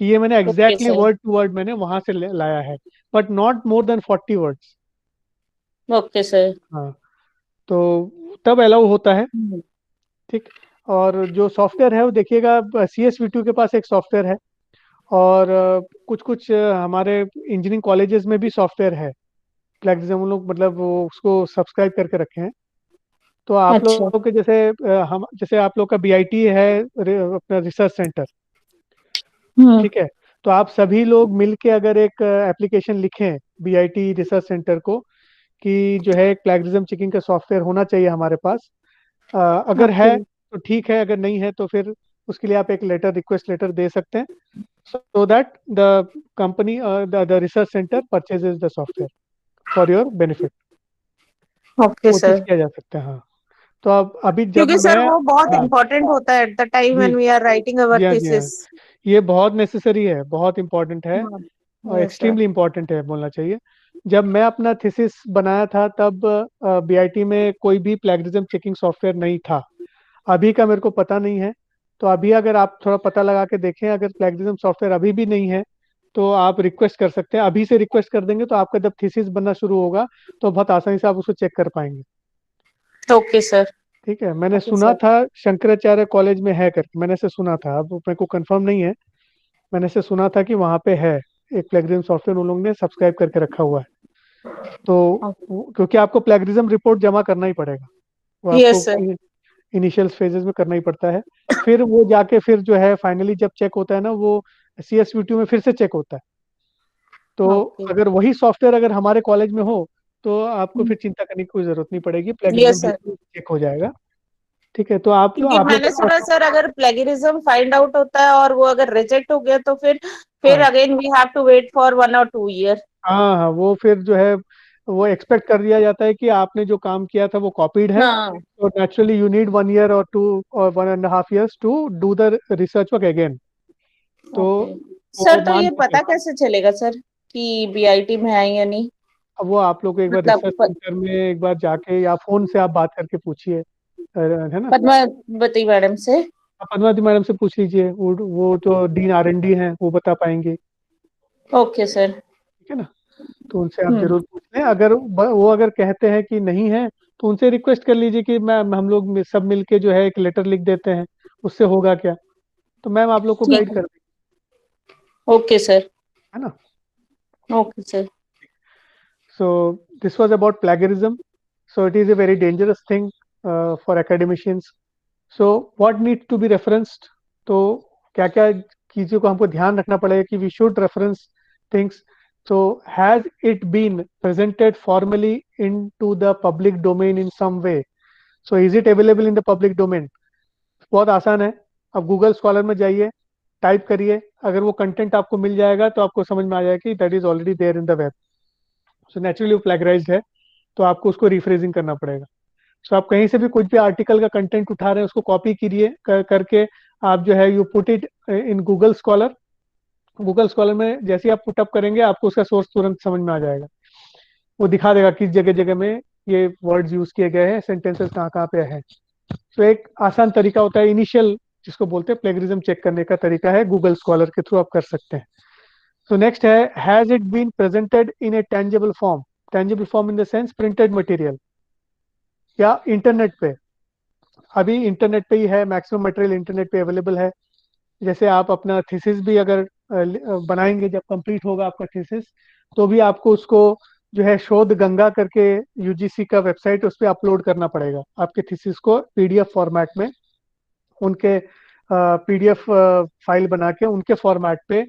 कि ये मैंने okay exactly sir. Word to word मैंने वहां से लाया है, but not more than 40 words. Okay sir. हाँ, तो तब अलाउ होता है। ठीक। और जो सॉफ्टवेयर है वो देखिएगा, CSV2 के पास एक सॉफ्टवेयर है, और कुछ कुछ हमारे इंजीनियरिंग कॉलेजेस में भी सॉफ्टवेयर है प्लेगरिज्म, हम लोग मतलब वो उसको सब्सक्राइब करके रखे हैं। तो आप अच्छा। लोग के जैसे हम जैसे आप लोग का BIT है, अपना रिसर्च सेंटर, हम्म। ठीक है, तो आप सभी लोग मिलके अगर एक एप्लीकेशन लिखें BIT रिसर्च सेंटर को, कि जो है प्लेगरिज्म चेकिंग का सॉफ्टवेयर होना चाहिए हमारे पास, अगर ओके। है तो ठीक है, अगर नहीं है तो फिर उसके लिए आप एक लेटर, रिक्वेस्ट लेटर दे सकते हैं, so that the company, the research center purchases the software for your benefit। Okay वो चीज सर, किया जा सकता है। हाँ, तो अब अभी जब क्योंकि मैं, सर वो बहुत हाँ इंपॉर्टेंट होता है एट द टाइम जी when we are writing our जी हाँ जी हाँ, थीसिस। ये बहुत नेसेसरी है, बहुत इम्पोर्टेंट है, हाँ। और यस सर। एक्सट्रीमली इम्पोर्टेंट है बोलना चाहिए। जब मैं अपना थीसिस बनाया था तब BIT में कोई भी प्लेगरिज्म चेकिंग सॉफ्टवेयर नहीं था, अभी का मेरे को पता नहीं है। तो अभी अगर आप थोड़ा पता लगा के देखें, अगर प्लेगरिज्म सॉफ्टवेयर अभी भी नहीं है तो आप रिक्वेस्ट कर सकते हैं, अभी से रिक्वेस्ट कर देंगे तो आपका जब थीसिस बनना शुरू होगा तो बहुत आसानी से आप उसको चेक कर पाएंगे। Okay sir. ठीक है, मैंने ओके सुना सर। था शंकराचार्य कॉलेज में है करके, मैंने से सुना था, अब मेरे को कंफर्म नहीं है, मैंने से सुना था कि वहाँ पे है एक प्लेगरिज्म सॉफ्टवेयर, उन लोगों ने सब्सक्राइब करके रखा हुआ है। तो क्योंकि आपको प्लेगरिज्म रिपोर्ट जमा करना ही पड़ेगा, वो यस सर। आपको इनिशियल फेजेस में करना ही पड़ता है, फिर वो जाके फिर जो है फाइनली जब चेक होता है ना, वो CSV2 में फिर से चेक होता है। तो ओके। अगर वही सॉफ्टवेयर अगर हमारे कॉलेज में हो तो आपको फिर चिंता करने की कोई जरूरत नहीं पड़ेगी, प्लेगरिज्म यस सर, बिल्कुल चेक हो जाएगा। ठीक है, तो आप क्योंकि आप लोग मैंने के सुना पास, सर अगर प्लेगरिज्म फाइंड आउट होता है और वो अगर रिजेक्ट हो गया तो फिर हाँ again we have to wait for 1 or 2 year। हाँ हाँ, वो फिर जो है वो एक्सपेक्ट कर दिया जाता है कि आपने जो काम किया था वो कॉपीड है, हाँ। तो naturally you need 1 year or 2 or 1.5 years to do the research work again. तो ओके वो सर, तो मान ये जाते पता हैं। कैसे चलेगा सर कि बीआईटी में है या नहीं? अब वो आप लोग को एक बार मतलब रिसर्च सेंटर में एक बार जाके या फोन से आप बात करके पूछिए, है ना। पद्मावती मैडम से? आप पद्मावती मैडम से पूछ लीजिए, वो तो डीन R&D हैं, वो बता पाएंगे। Okay sir. ठीक है ना, तो उनसे आप हम्म। जरूर पूछ लें, अगर वो अगर कहते हैं कि नहीं है तो उनसे रिक्वेस्ट कर लीजिए कि मैम हम लोग सब मिलके जो है एक लेटर लिख देते हैं, उससे होगा क्या, तो मैम आप लोग को ठीक गाइड है। कर देंगे, ओके सर। है ना। Okay sir. So this was about plagiarism. So it is a very dangerous thing for academicians. So what needs to be referenced? तो क्या क्या चीज़ों को हमको ध्यान रखना पड़ेगा कि we should reference things. So has it been presented formally into the public domain in some way? So is it available in the public domain? बहुत आसान है, अब गूगल स्कॉलर में जाइए, टाइप करिए, अगर वो कंटेंट आपको मिल जाएगा तो आपको समझ में आ जाएगा कि that is already there in the web, so naturally वो प्लेगराइज्ड है, तो आपको उसको रिफ्रेजिंग करना पड़ेगा। सो आप कहीं से भी कुछ भी आर्टिकल का कंटेंट उठा रहे हैं उसको कॉपी कीजिए करके आप जो है you put it in Google scholar. Google scholar में जैसे ही आप पुटअप करेंगे आपको उसका सोर्स तुरंत समझ में आ जाएगा, वो दिखा देगा किस जगह जगह में ये वर्ड्स यूज किए गए हैं, सेंटेंसेस कहाँ कहाँ पे है। तो एक आसान तरीका होता है इनिशियल, जिसको बोलते हैं प्लेगरिज्म चेक करने का तरीका है, गूगल स्कॉलर के थ्रू आप कर सकते हैं। तो नेक्स्ट है, has it been presented in a tangible form. Tangible form in the sense printed material या इंटरनेट पे। अभी इंटरनेट पे ही है, मैक्सिमम मटेरियल इंटरनेट पे अवेलेबल है। जैसे आप अपना थीसिस भी अगर बनाएंगे, जब कंप्लीट होगा आपका थीसिस, तो भी आपको उसको जो है शोध गंगा करके यूजीसी का वेबसाइट, उस पर अपलोड करना पड़ेगा आपके थीसिस को पीडीएफ फॉर्मेट में, उनके पीडीएफ फाइल बना के उनके फॉर्मेट पे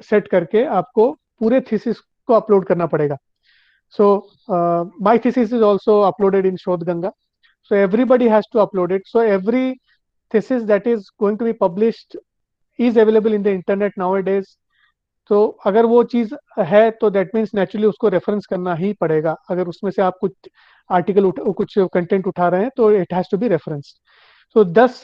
सेट करके आपको पूरे थीसिस को अपलोड करना पड़ेगा। So my thesis is also uploaded in Shodh Ganga. So everybody has to upload it. So every thesis that is going to be published is available in the internet nowadays. तो अगर वो चीज़ है तो that means naturally उसको reference करना ही पड़ेगा। अगर उसमें से आप कुछ आर्टिकल कुछ कंटेंट उठा रहे हैं तो it has to be referenced. So thus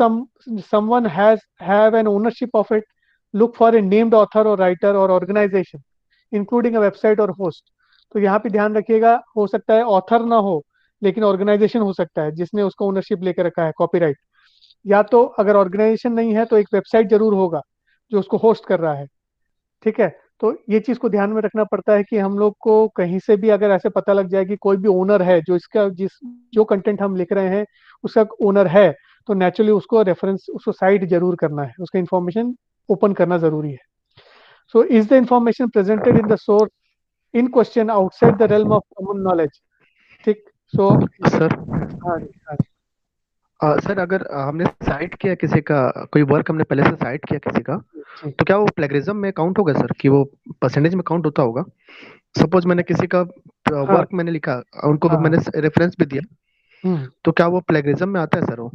someone has have an ownership of it. Look for a named author or writer or organization, including a website or host. तो यहाँ पे ध्यान रखिएगा, हो सकता है ऑथर ना हो लेकिन ऑर्गेनाइजेशन हो सकता है जिसने उसको ओनरशिप लेकर रखा है, कॉपीराइट। या तो अगर ऑर्गेनाइजेशन नहीं है तो एक वेबसाइट जरूर होगा जो उसको होस्ट कर रहा है, ठीक है। तो ये चीज को ध्यान में रखना पड़ता है कि हम लोग को कहीं से भी अगर ऐसे पता लग जाए कि कोई भी ओनर है जो इसका जो कंटेंट हम लिख रहे हैं उसका ओनर है, तो नेचुरली उसको रेफरेंस, उसको साइट जरूर करना है, उसका इंफॉर्मेशन ओपन करना जरूरी है। So is the information presented in the source in question outside the realm of common knowledge, ठीक। सो सर हाँ जी, हाँ जी। सर अगर हमने साइट किया किसी का, कोई वर्क हमने पहले से साइट किया किसी का, जी। तो क्या वो प्लेगरिज्म में काउंट होगा सर, कि वो परसेंटेज में काउंट होता होगा? सपोज मैंने किसी का हाँ वर्क मैंने लिखा, उनको हाँ मैंने रेफरेंस भी दिया, हम्म। तो क्या वो प्लेगरिज्म में आता है सर वो?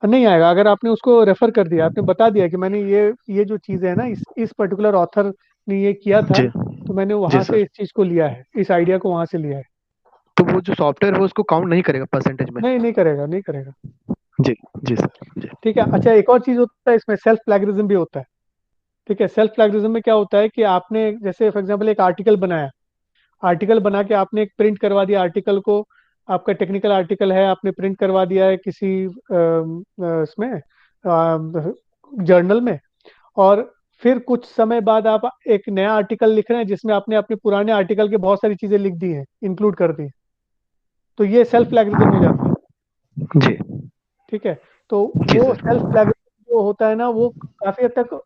नहीं आएगा, अगर आपने उसको रेफर कर दिया, आपने बता दिया कि मैंने ये जो चीज़ है ना, इस पर्टिकुलर ऑथर ने ये किया था, जी तो मैंने जी वहां से सर। इस चीज़ को लिया है, इस आइडिया को वहां से लिया है। तो वो जो सॉफ्टवेयर है वो उसको काउंट नहीं करेगा परसेंटेज में? नहीं, नहीं करेगा, नहीं करेगा। जी जी सर जी। ठीक है। अच्छा, एक और चीज़ होता है इसमें, सेल्फ प्लेगरिज्म भी होता है। ठीक है। सेल्फ प्लेगरिज्म में क्या होता है कि आपने जैसे फॉर एग्जाम्पल एक आर्टिकल बनाया, आर्टिकल बना के आपने एक प्रिंट करवा दिया आर्टिकल को, आपका टेक्निकल आर्टिकल है, आपने प्रिंट करवा दिया है किसी इसमें जर्नल में, और फिर कुछ समय बाद आप एक नया आर्टिकल लिख रहे हैं जिसमें आपने अपने पुराने आर्टिकल के बहुत सारी चीजें लिख दी हैं, इंक्लूड कर दी, तो ये सेल्फ प्लेगरिज्म हो जाता है। जी ठीक है। तो जी वो सर। सेल्फ प्लेगरिज्म जो होता है ना, वो काफी हद तक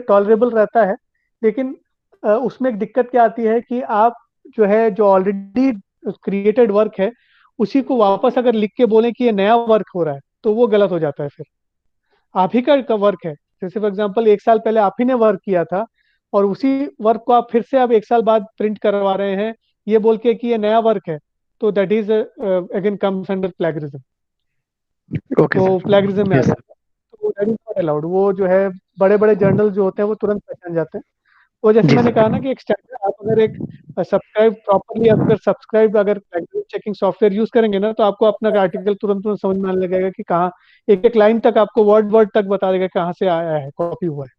टॉलरेबल रहता है, लेकिन उसमें एक दिक्कत क्या आती है कि आप जो है, जो ऑलरेडी क्रिएटेड वर्क है, उसी को वापस अगर लिख के बोलें कि ये नया वर्क हो रहा है, तो वो गलत हो जाता है। फिर आप ही का वर्क है, जैसे फॉर एग्जांपल 1 साल पहले आप ही ने वर्क किया था, और उसी वर्क को आप फिर से अब 1 साल बाद प्रिंट करवा रहे हैं ये बोल के कि ये नया वर्क है, तो that is again comes under plagiarism. Okay तो सर। प्लेगरिज्म में आ यस सर। जाता है, तो दैट इज नॉट अलाउड। वो जो है बड़े बड़े जर्नल जो होते हैं वो तुरंत पहचान जाते हैं। वो जैसे जी मैंने सर। कहा ना कि एक स्टैंडर्ड, आप अगर एक सब्सक्राइब प्रॉपरली, अगर सब्सक्राइब अगर चेकिंग सॉफ्टवेयर यूज करेंगे ना, तो आपको अपना आर्टिकल तुरंत तुरंत समझ में आने लगेगा कि कहाँ, एक एक लाइन तक आपको वर्ड वर्ड तक बता देगा कहाँ से आया है, कॉपी हुआ है।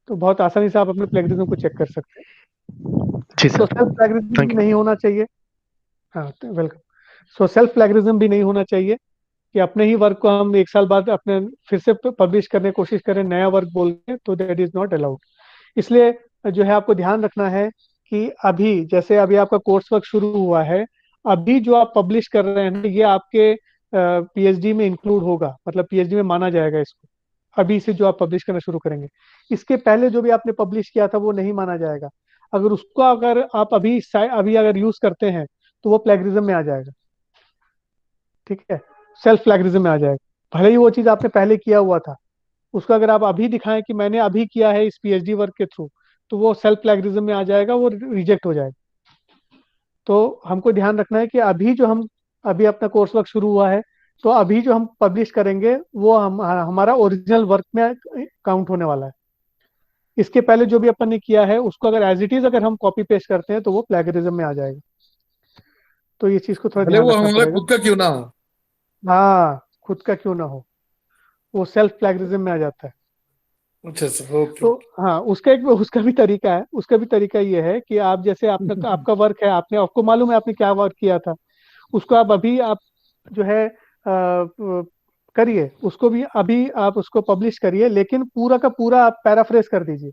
तो बहुत आसानी से आप अपने प्लेगरिज्म को चेक कर सकते हैं। जी तो सर। सेल्फ प्लेगरिज्म थैंक भी यू। नहीं होना चाहिए। हाँ, वेलकम। सो सेल्फ प्लेगरिज्म भी नहीं होना चाहिए कि अपने ही वर्क को हम 1 साल बाद अपने फिर से पब्लिश करने की कोशिश करें नया वर्क बोल के, तो दैट इज नॉट अलाउड। इसलिए जो है आपको ध्यान रखना है कि अभी जैसे अभी आपका कोर्स वर्क शुरू हुआ है, अभी जो आप पब्लिश कर रहे हैं ये आपके पीएचडी में इंक्लूड होगा, मतलब पीएचडी में माना जाएगा इसको, अभी से जो आप पब्लिश करना शुरू करेंगे। इसके पहले जो भी आपने पब्लिश किया था वो नहीं माना जाएगा। अगर उसको अगर आप अभी अगर यूज करते हैं तो वो प्लेगरिज्म में आ जाएगा। ठीक है। सेल्फ प्लेगरिज्म में आ जाएगा, भले ही वो चीज आपने पहले किया हुआ था, उसको अगर आप अभी दिखाएं कि मैंने अभी किया है इस पीएचडी वर्क के थ्रू, तो वो सेल्फ प्लेगरिज्म में आ जाएगा, वो रिजेक्ट हो जाएगा। तो हमको ध्यान रखना है कि अभी जो हम अभी अपना कोर्स वर्क शुरू हुआ है, तो अभी जो हम पब्लिश करेंगे वो हमारा ओरिजिनल वर्क में काउंट होने वाला है। इसके पहले जो भी अपन ने किया है उसको अगर एज इट इज अगर हम कॉपी पेस्ट करते हैं तो वो प्लेगरिज्म में आ जाएगा। तो ये चीज को थोड़ा भले ध्यान वो रखना हमारा पड़ेगा। खुद का क्यों ना हो। हाँ, खुद का क्यों ना हो, वो सेल्फ प्लेगरिज्म में आ जाता है। अच्छा सर, ओके। तो हाँ, उसका भी तरीका है। उसका भी तरीका ये है कि आप जैसे आपका आपका वर्क है, आपको मालूम है आपने क्या वर्क किया था, उसको आप जो है करिए, उसको भी अभी आप उसको पब्लिश करिए, लेकिन पूरा का पूरा आप पैराफ्रेज कर दीजिए,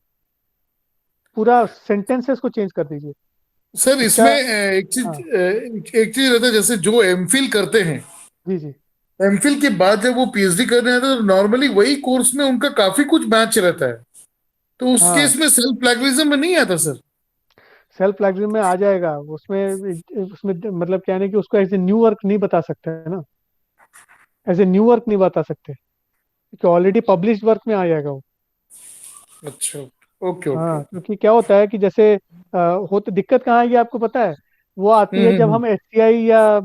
पूरा सेंटेंसेस को चेंज कर दीजिए। सर इसका इसमें एक चीज हाँ, रहता है, जैसे जो एमफिल करते हैं, जी जी एमफिल के बाद जब वो पीएचडी करने आते हैं तो नॉर्मली वही कोर्स में उनका काफी कुछ मैच रहता है, तो उस हाँ, केस में सेल्फ प्लेगरिज्म में नहीं आता सर। सेल्फ प्लेगरिज्म में आ जाएगा। उसमें उसमें मतलब क्या है ना कि उसको एज ए न्यू वर्क नहीं बता सकते है ना, एज ए न्यू वर्क नहीं बता सकते, क्योंकि ऑलरेडी पब्लिश्ड वर्क में आ जाएगा वो। अच्छा, ओके ओके। हाँ, क्योंकि क्या होता है कि जैसे होते दिक्कत कहाँ आएगी आपको पता है, वो आती है जब हम्म। हम एससीआई या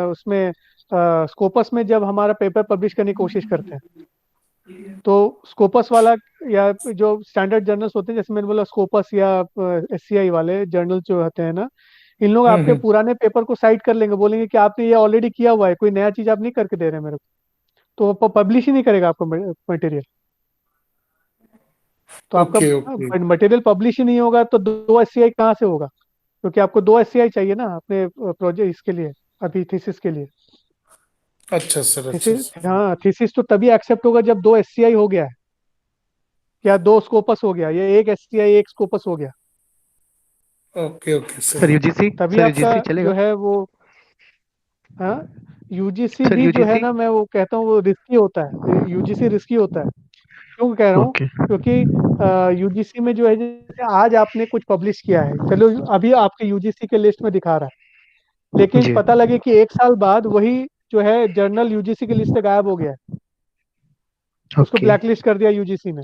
उसमें स्कोपस में जब हमारा पेपर पब्लिश करने की कोशिश करते हैं, तो स्कोपस वाला या जो स्टैंडर्ड जर्नल्स होते हैं, जैसे मैंने बोला स्कोपस या एससीआई वाले जर्नल जो होते हैं ना, इन लोग आपके हम्म। पुराने पेपर को साइड कर लेंगे, बोलेंगे कि आपने ये ऑलरेडी किया हुआ है, कोई नया चीज आप नहीं करके दे रहे हैं मेरे को, तो वो पब्लिश ही नहीं करेगा आपको मटेरियल। तो आपका ओके ओके। मटेरियल पब्लिश ही नहीं होगा तो दो एससीआई कहाँ से होगा, क्योंकि आपको दो एससीआई चाहिए ना अपने प्रोजेक्ट इसके लिए, अभी थीसिस के लिए। अच्छा सर, अच्छा थीसिस, सर। हाँ, थीसिस तो तभी एक्सेप्ट होगा जब दो एससीआई हो गया है, या दो स्कोपस हो गया, या एक एससीआई एक स्कोपस हो गया, okay okay sir sir. UGC, तभी सर आपका यूजीसी जो चलेगा? है वो। हाँ, यूजीसी सर भी जो है यूजीसी। ना, मैं वो कहता हूँ वो रिस्की होता है, यूजीसी रिस्की होता है। क्यों कह रहा हूँ, ओके। क्योंकि यूजीसी में जो है, जैसे आज आपने कुछ पब्लिश किया है, चलो अभी आपके यूजीसी के लिस्ट में दिखा रहा है, लेकिन जी। पता लगे कि एक साल बाद वही जो है जर्नल यूजीसी की लिस्ट से गायब हो गया है, उसको ओके ब्लैक लिस्ट कर दिया यूजीसी ने,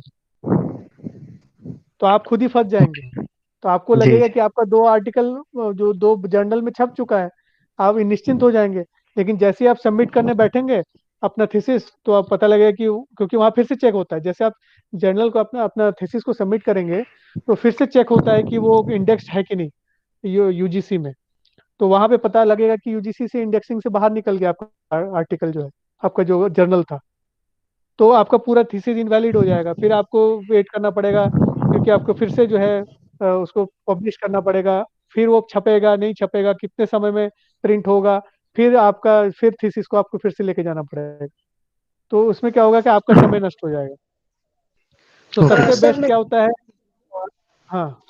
तो आप खुद ही फंस जाएंगे। ओके। तो आपको जी लगेगा जी। कि आपका दो आर्टिकल जो दो जर्नल में छप चुका है, आप निश्चिंत हो जाएंगे। लेकिन जैसे ही आप सबमिट करने बैठेंगे अपना थीसिस, तो आप पता लगेगा कि क्योंकि वहाँ फिर से चेक होता है, जैसे आप जर्नल को अपना अपना थीसिस को सबमिट करेंगे तो फिर से चेक होता है कि वो इंडेक्स है कि नहीं यूजीसी में। तो वहाँ पे पता लगेगा कि यूजीसी से इंडेक्सिंग से बाहर निकल गया आपका आर्टिकल जो है, आपका जो जर्नल था, तो आपका पूरा थीसिस इनवैलिड हो जाएगा। फिर आपको वेट करना पड़ेगा, क्योंकि आपको फिर से जो है उसको पब्लिश करना पड़ेगा, फिर वो छपेगा नहीं छपेगा, कितने समय में प्रिंट होगा, फिर आपका फिर थीसिस को आपको फिर से लेके जाना पड़ेगा। तो उसमें क्या होगा कि आपका समय नष्ट हो जाएगा। तो ओके सबसे सर बेस्ट मैं क्या होता है, हाँ,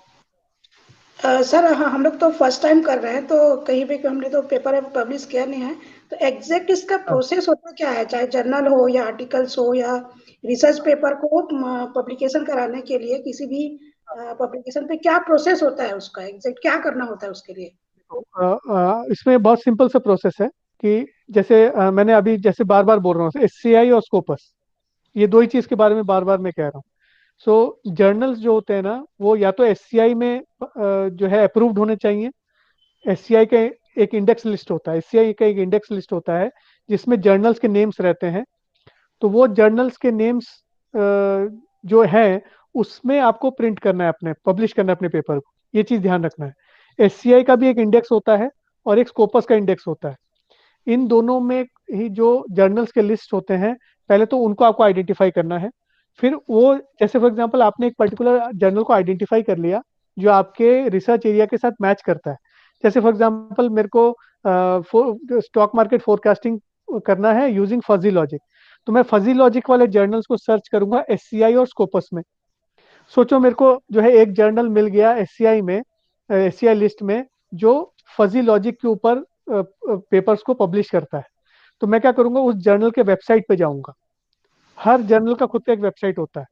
सर हाँ, हम लोग तो फर्स्ट टाइम कर रहे हैं, तो कहीं भी हमने तो पेपर पब्लिश किया नहीं है, तो एग्जैक्ट इसका हाँ, प्रोसेस होता क्या है, चाहे जर्नल हो या आर्टिकल्स हो या रिसर्च पेपर को पब्लिकेशन कराने के लिए किसी भी पब्लिकेशन पे क्या प्रोसेस होता है, उसका एग्जैक्ट क्या करना होता है उसके लिए? इसमें बहुत सिंपल सा प्रोसेस है कि जैसे मैंने अभी जैसे बार बार बोल रहा हूँ, एससीआई और स्कोपस, ये दो ही चीज़ के बारे में बार बार मैं कह रहा हूँ। सो जर्नल्स जो होते हैं ना, वो या तो एससीआई में जो है अप्रूव्ड होने चाहिए। एससीआई का एक इंडेक्स लिस्ट होता है, एससीआई का एक इंडेक्स लिस्ट होता है जिसमें जर्नल्स के नेम्स रहते हैं। तो वो जर्नल्स के नेम्स जो हैं उसमें आपको प्रिंट करना है, अपने पब्लिश करना है अपने पेपर को, ये चीज़ ध्यान रखना है। एससीआई का भी एक इंडेक्स होता है और एक स्कोपस का इंडेक्स होता है। इन दोनों में ही जो जर्नल्स के लिस्ट होते हैं, पहले तो उनको आपको आइडेंटिफाई करना है। फिर वो, जैसे फॉर एग्जांपल आपने एक पर्टिकुलर जर्नल को आइडेंटिफाई कर लिया जो आपके रिसर्च एरिया के साथ मैच करता है। जैसे फॉर एग्जांपल मेरे को स्टॉक मार्केट फोरकास्टिंग करना है यूजिंग फजी लॉजिक, तो मैं फजी लॉजिक वाले जर्नल्स को सर्च करूंगा एससीआई और स्कोपस में। सोचो मेरे को जो है एक जर्नल मिल गया एससीआई में, एससीआई लिस्ट में, जो फजी लॉजिक के ऊपर पेपर्स को पब्लिश करता है। तो मैं क्या करूंगा, उस जर्नल के वेबसाइट पे जाऊंगा। हर जर्नल का खुद का एक वेबसाइट होता है,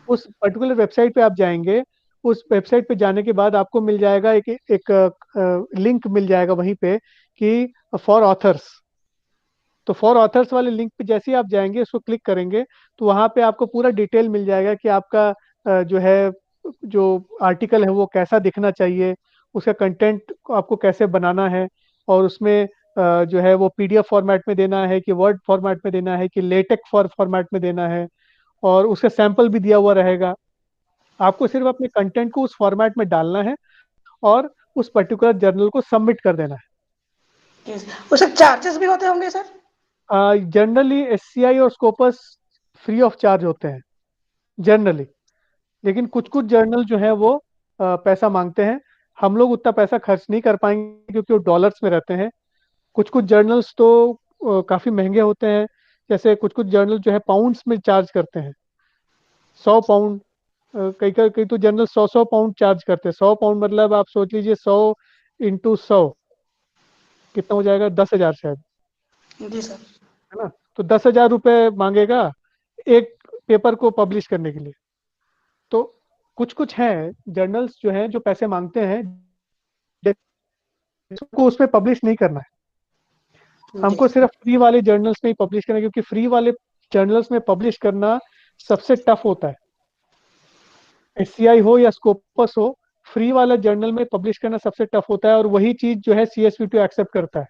उस पर्टिकुलर वेबसाइट पे आप जाएंगे। उस वेबसाइट पे जाने के बाद आपको मिल जाएगा एक लिंक मिल जाएगा वहीं पे कि फॉर ऑथर्स। तो फॉर ऑथर्स वाले लिंक पे जैसे ही आप जाएंगे, उसको क्लिक करेंगे, तो वहाँ पे आपको पूरा डिटेल मिल जाएगा कि आपका जो है जो आर्टिकल है वो कैसा दिखना चाहिए, उसका कंटेंट आपको कैसे बनाना है, और उसमें जो है वो PDF फॉर्मेट में देना है कि वर्ड फॉर्मेट में देना है कि लेटेक्स फॉर्मेट में देना है, और उसका सैंपल भी दिया हुआ रहेगा। आपको सिर्फ अपने कंटेंट को उस फॉर्मेट में डालना है और उस पर्टिकुलर जर्नल को सबमिट कर देना है। उसके चार्जेस भी होते होंगे सर? जनरली SCI और स्कोपस फ्री ऑफ चार्ज होते हैं जनरली, लेकिन कुछ कुछ जर्नल जो है वो पैसा मांगते हैं। हम लोग उतना पैसा खर्च नहीं कर पाएंगे क्योंकि वो डॉलर्स में रहते हैं। कुछ कुछ जर्नल्स तो काफ़ी महंगे होते हैं, जैसे कुछ कुछ जर्नल जो है पाउंड्स में चार्ज करते हैं, 100 पाउंड। कई तो जर्नल 100 पाउंड चार्ज करते हैं। 100 पाउंड मतलब आप सोच लीजिए 100 × 100 कितना हो जाएगा, 10,000 शायद, जी सर। है ना। तो 10,000 रुपये मांगेगा एक पेपर को पब्लिश करने के लिए। तो कुछ कुछ हैं जर्नल्स जो हैं जो पैसे मांगते हैं, जिसको उसमें पब्लिश नहीं करना है। हमको सिर्फ फ्री वाले जर्नल्स में ही पब्लिश करना है, क्योंकि फ्री वाले जर्नल्स में पब्लिश करना सबसे टफ होता है। SCI हो या स्कोपस हो, फ्री वाला जर्नल में पब्लिश करना सबसे टफ होता है, और वही चीज जो है CSV2 एक्सेप्ट करता है।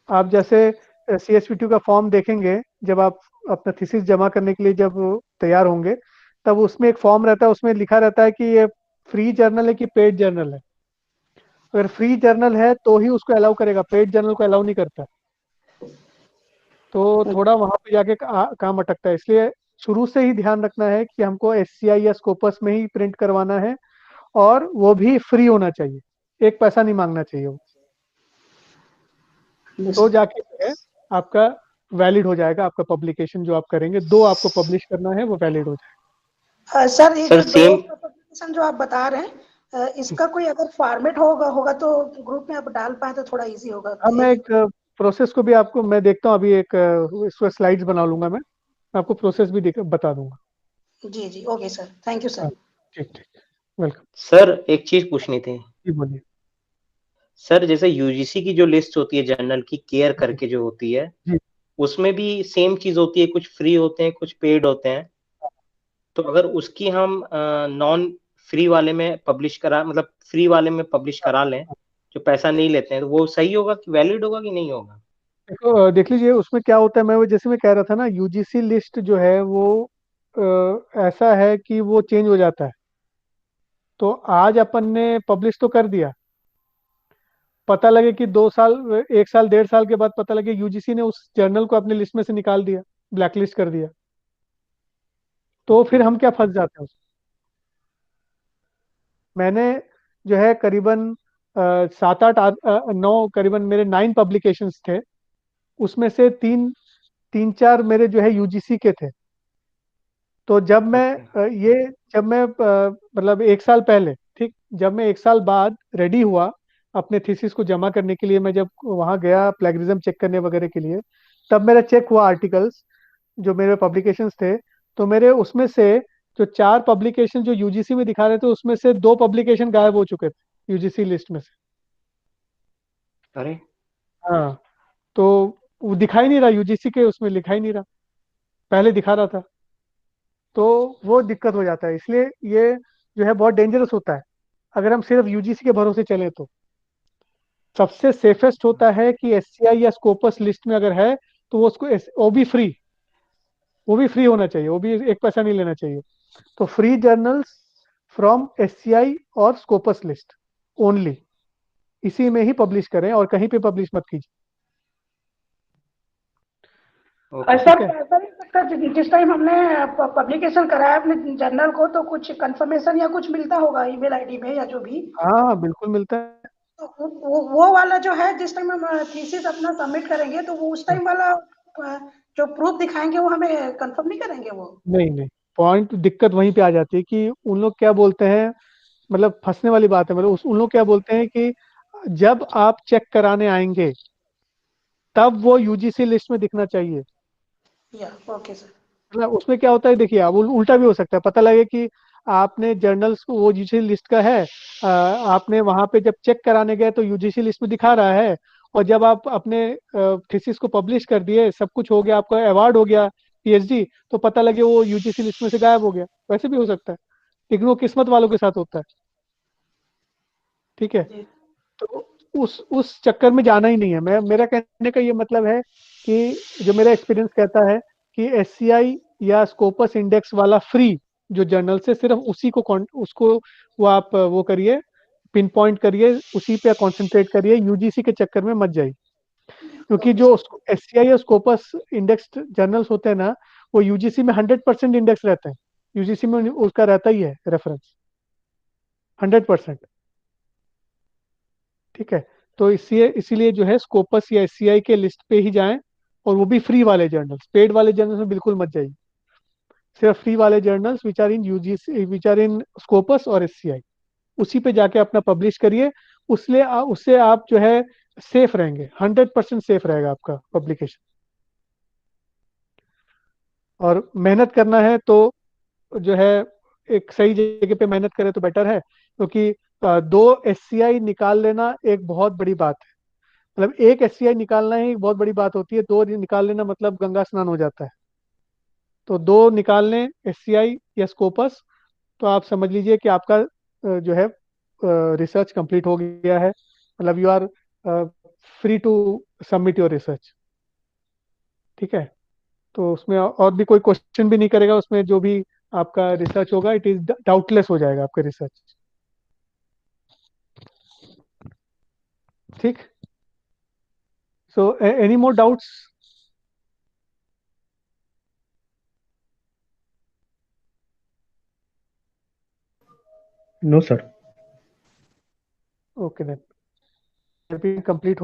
आप जैसे CSV2 का फॉर्म देखेंगे जब आप अपना थीसिस जमा करने के लिए जब तैयार होंगे, तब उसमें एक फॉर्म रहता है, उसमें लिखा रहता है कि ये फ्री जर्नल है कि पेड जर्नल है। अगर फ्री जर्नल है तो ही उसको अलाउ करेगा, पेड जर्नल को अलाउ नहीं करता। तो थोड़ा वहां पे जाके काम अटकता है। इसलिए शुरू से ही ध्यान रखना है कि हमको SCI या स्कोपस में ही प्रिंट करवाना है, और वो भी फ्री होना चाहिए, एक पैसा नहीं मांगना चाहिए वो। तो जाके जो है आपका वैलिड हो जाएगा, आपका पब्लिकेशन जो आप करेंगे, 2 आपको पब्लिश करना है, वो वैलिड हो जाएगा। सर ये सर जो सेम पब्लिकेशन जो आप बता रहे हैं, इसका कोई अगर फॉर्मेट होगा तो ग्रुप में आप डाल पाए तो थोड़ा इजी होगा। हाँ, मैं एक प्रोसेस को भी आपको मैं देखता हूँ अभी, एक इसको स्लाइड्स बना लूंगा, मैं आपको प्रोसेस भी बता दूंगा। जी जी, ओके सर, थैंक यू हाँ, सर। ठीक ठीक, वेलकम। सर एक चीज पूछनी थी जी बोलिए। सर। जैसे यूजीसी की जो लिस्ट होती है जर्नल की, केयर करके जो होती है, जी, उसमें भी सेम चीज होती है, कुछ फ्री होते हैं कुछ पेड होते हैं। तो अगर उसकी हम नॉन फ्री वाले में पब्लिश करा, मतलब फ्री वाले में पब्लिश करा लें जो पैसा नहीं लेते हैं, तो वो सही होगा कि वैलिड होगा कि नहीं होगा? देखो देख लीजिए उसमें क्या होता है। मैं वो जैसे मैं कह रहा था ना, UGC लिस्ट जो है वो ऐसा है कि वो चेंज हो जाता है। तो आज अपन ने पब्लिश तो कर दिया, पता लगे कि 2 साल, 1 साल 1.5 साल के बाद पता लगे UGC ने उस जर्नल को अपने लिस्ट में से निकाल दिया, ब्लैकलिस्ट कर दिया, तो फिर हम क्या फंस जाते हैं उसमें। मैंने जो है करीबन 7 8 9, करीबन मेरे 9 पब्लिकेशंस थे, उसमें से 3 4 मेरे जो है UGC के थे। तो जब मैं जब मैं मतलब 1 साल पहले, ठीक, जब मैं 1 साल बाद रेडी हुआ अपने थीसिस को जमा करने के लिए, मैं जब वहाँ गया प्लेगरिज्म चेक करने वगैरह के लिए, तब मेरा चेक हुआ आर्टिकल्स जो मेरे पब्लिकेशंस थे। तो मेरे उसमें से जो 4 पब्लिकेशन जो UGC में दिखा रहे थे, उसमें से 2 पब्लिकेशन गायब हो चुके थे UGC लिस्ट में से। अरे हाँ, तो वो दिखाई नहीं रहा, UGC के उसमें लिखा ही नहीं रहा, पहले दिखा रहा था। तो वो दिक्कत हो जाता है। इसलिए ये जो है बहुत डेंजरस होता है अगर हम सिर्फ UGC के भरोसे चले। तो सबसे सेफेस्ट होता है कि SCI या स्कोपस लिस्ट में अगर है तो वो उसको वो भी फ्री होना चाहिए, वो भी एक पैसा नहीं लेना चाहिए। तो फ्री जर्नल्स फ्रॉम SCI और स्कोपस लिस्ट ओनली, इसी में ही पब्लिश करें और कहीं पे पब्लिश मत कीजिए। सर ऐसा नहीं सकता जिस टाइम हमने पब्लिकेशन कराया अपने जर्नल को, तो कुछ कंफर्मेशन या कुछ मिलता होगा ईमेल आईडी में या जो भी? हाँ बिल्कुल मिलता है। तो वो वाला जो है जिस टाइम हम थीसिस अपना सबमिट करेंगे, तो वो उस टाइम वाला जो प्रूफ दिखाएंगे वो हमें कंफर्म नहीं करेंगे वो? नहीं नहीं, पॉइंट दिक्कत वहीं पे आ जाती है कि उन लोग क्या बोलते हैं, मतलब फंसने वाली बात है। मतलब उन लोग क्या बोलते हैं कि जब आप चेक कराने आएंगे तब वो UGC लिस्ट में दिखना चाहिए। या ओके सर। मतलब उसमें क्या होता है, देखिए अब उल्टा भी हो सकता है। पता लगे कि आपने जर्नल्स को, वो UGC लिस्ट का है, आपने वहां पे जब चेक कराने गए तो UGC लिस्ट में दिखा रहा है, और जब आप अपने थीसिस को पब्लिश कर दिए, सब कुछ हो गया, आपका अवार्ड हो गया PhD, तो पता लगे वो UGC लिस्ट में से गायब हो गया। वैसे भी हो सकता है, लेकिन वो किस्मत वालों के साथ होता है। ठीक है, तो उस चक्कर में जाना ही नहीं है। मेरा कहने का ये मतलब है कि जो मेरा एक्सपीरियंस कहता है कि एससीआई या स्कोपस इंडेक्स वाला फ्री जो जर्नल से सिर्फ उसी को उसको वो आप वो करिए, पिन पॉइंट करिए, उसी पे कंसंट्रेट करिए, यूजीसी के चक्कर में मत जाइए। क्योंकि जो एससीआई या स्कोपस इंडेक्स जर्नल्स होते हैं ना, वो यूजीसी में 100% इंडेक्स रहते हैं, यूजीसी में उसका रहता ही है रेफरेंस 100%। ठीक है, तो इसीलिए जो है स्कोपस या एससीआई के लिस्ट पे ही जाएं, और वो भी फ्री वाले जर्नल्स, पेड वाले जर्नल्स में बिल्कुल मत जाइए। सिर्फ फ्री वाले journals which are in UGC, which are in Scopus और एससीआई, उसी पे जाके अपना पब्लिश करिए। उससे आप जो है सेफ रहेंगे, 100% सेफ रहेगा आपका पब्लिकेशन। और मेहनत करना है तो जो है एक सही जगह पे मेहनत करें तो बेटर है, क्योंकि 2 एससीआई निकाल लेना एक बहुत बड़ी बात है। मतलब एक एससीआई निकालना ही एक बहुत बड़ी बात होती है, 2 निकाल लेना मतलब गंगा स्नान हो जाता है। तो 2 निकाल लें, एससीआई या स्कोपस, तो आप समझ लीजिए कि आपका जो है रिसर्च कंप्लीट हो गया है। मतलब you are free to submit your research. ठीक है, तो उसमें और भी कोई क्वेश्चन भी नहीं करेगा, उसमें जो भी आपका रिसर्च होगा इट इज डाउटलेस हो जाएगा आपका रिसर्च। ठीक, so any more doubts? No sir. Okay then, complete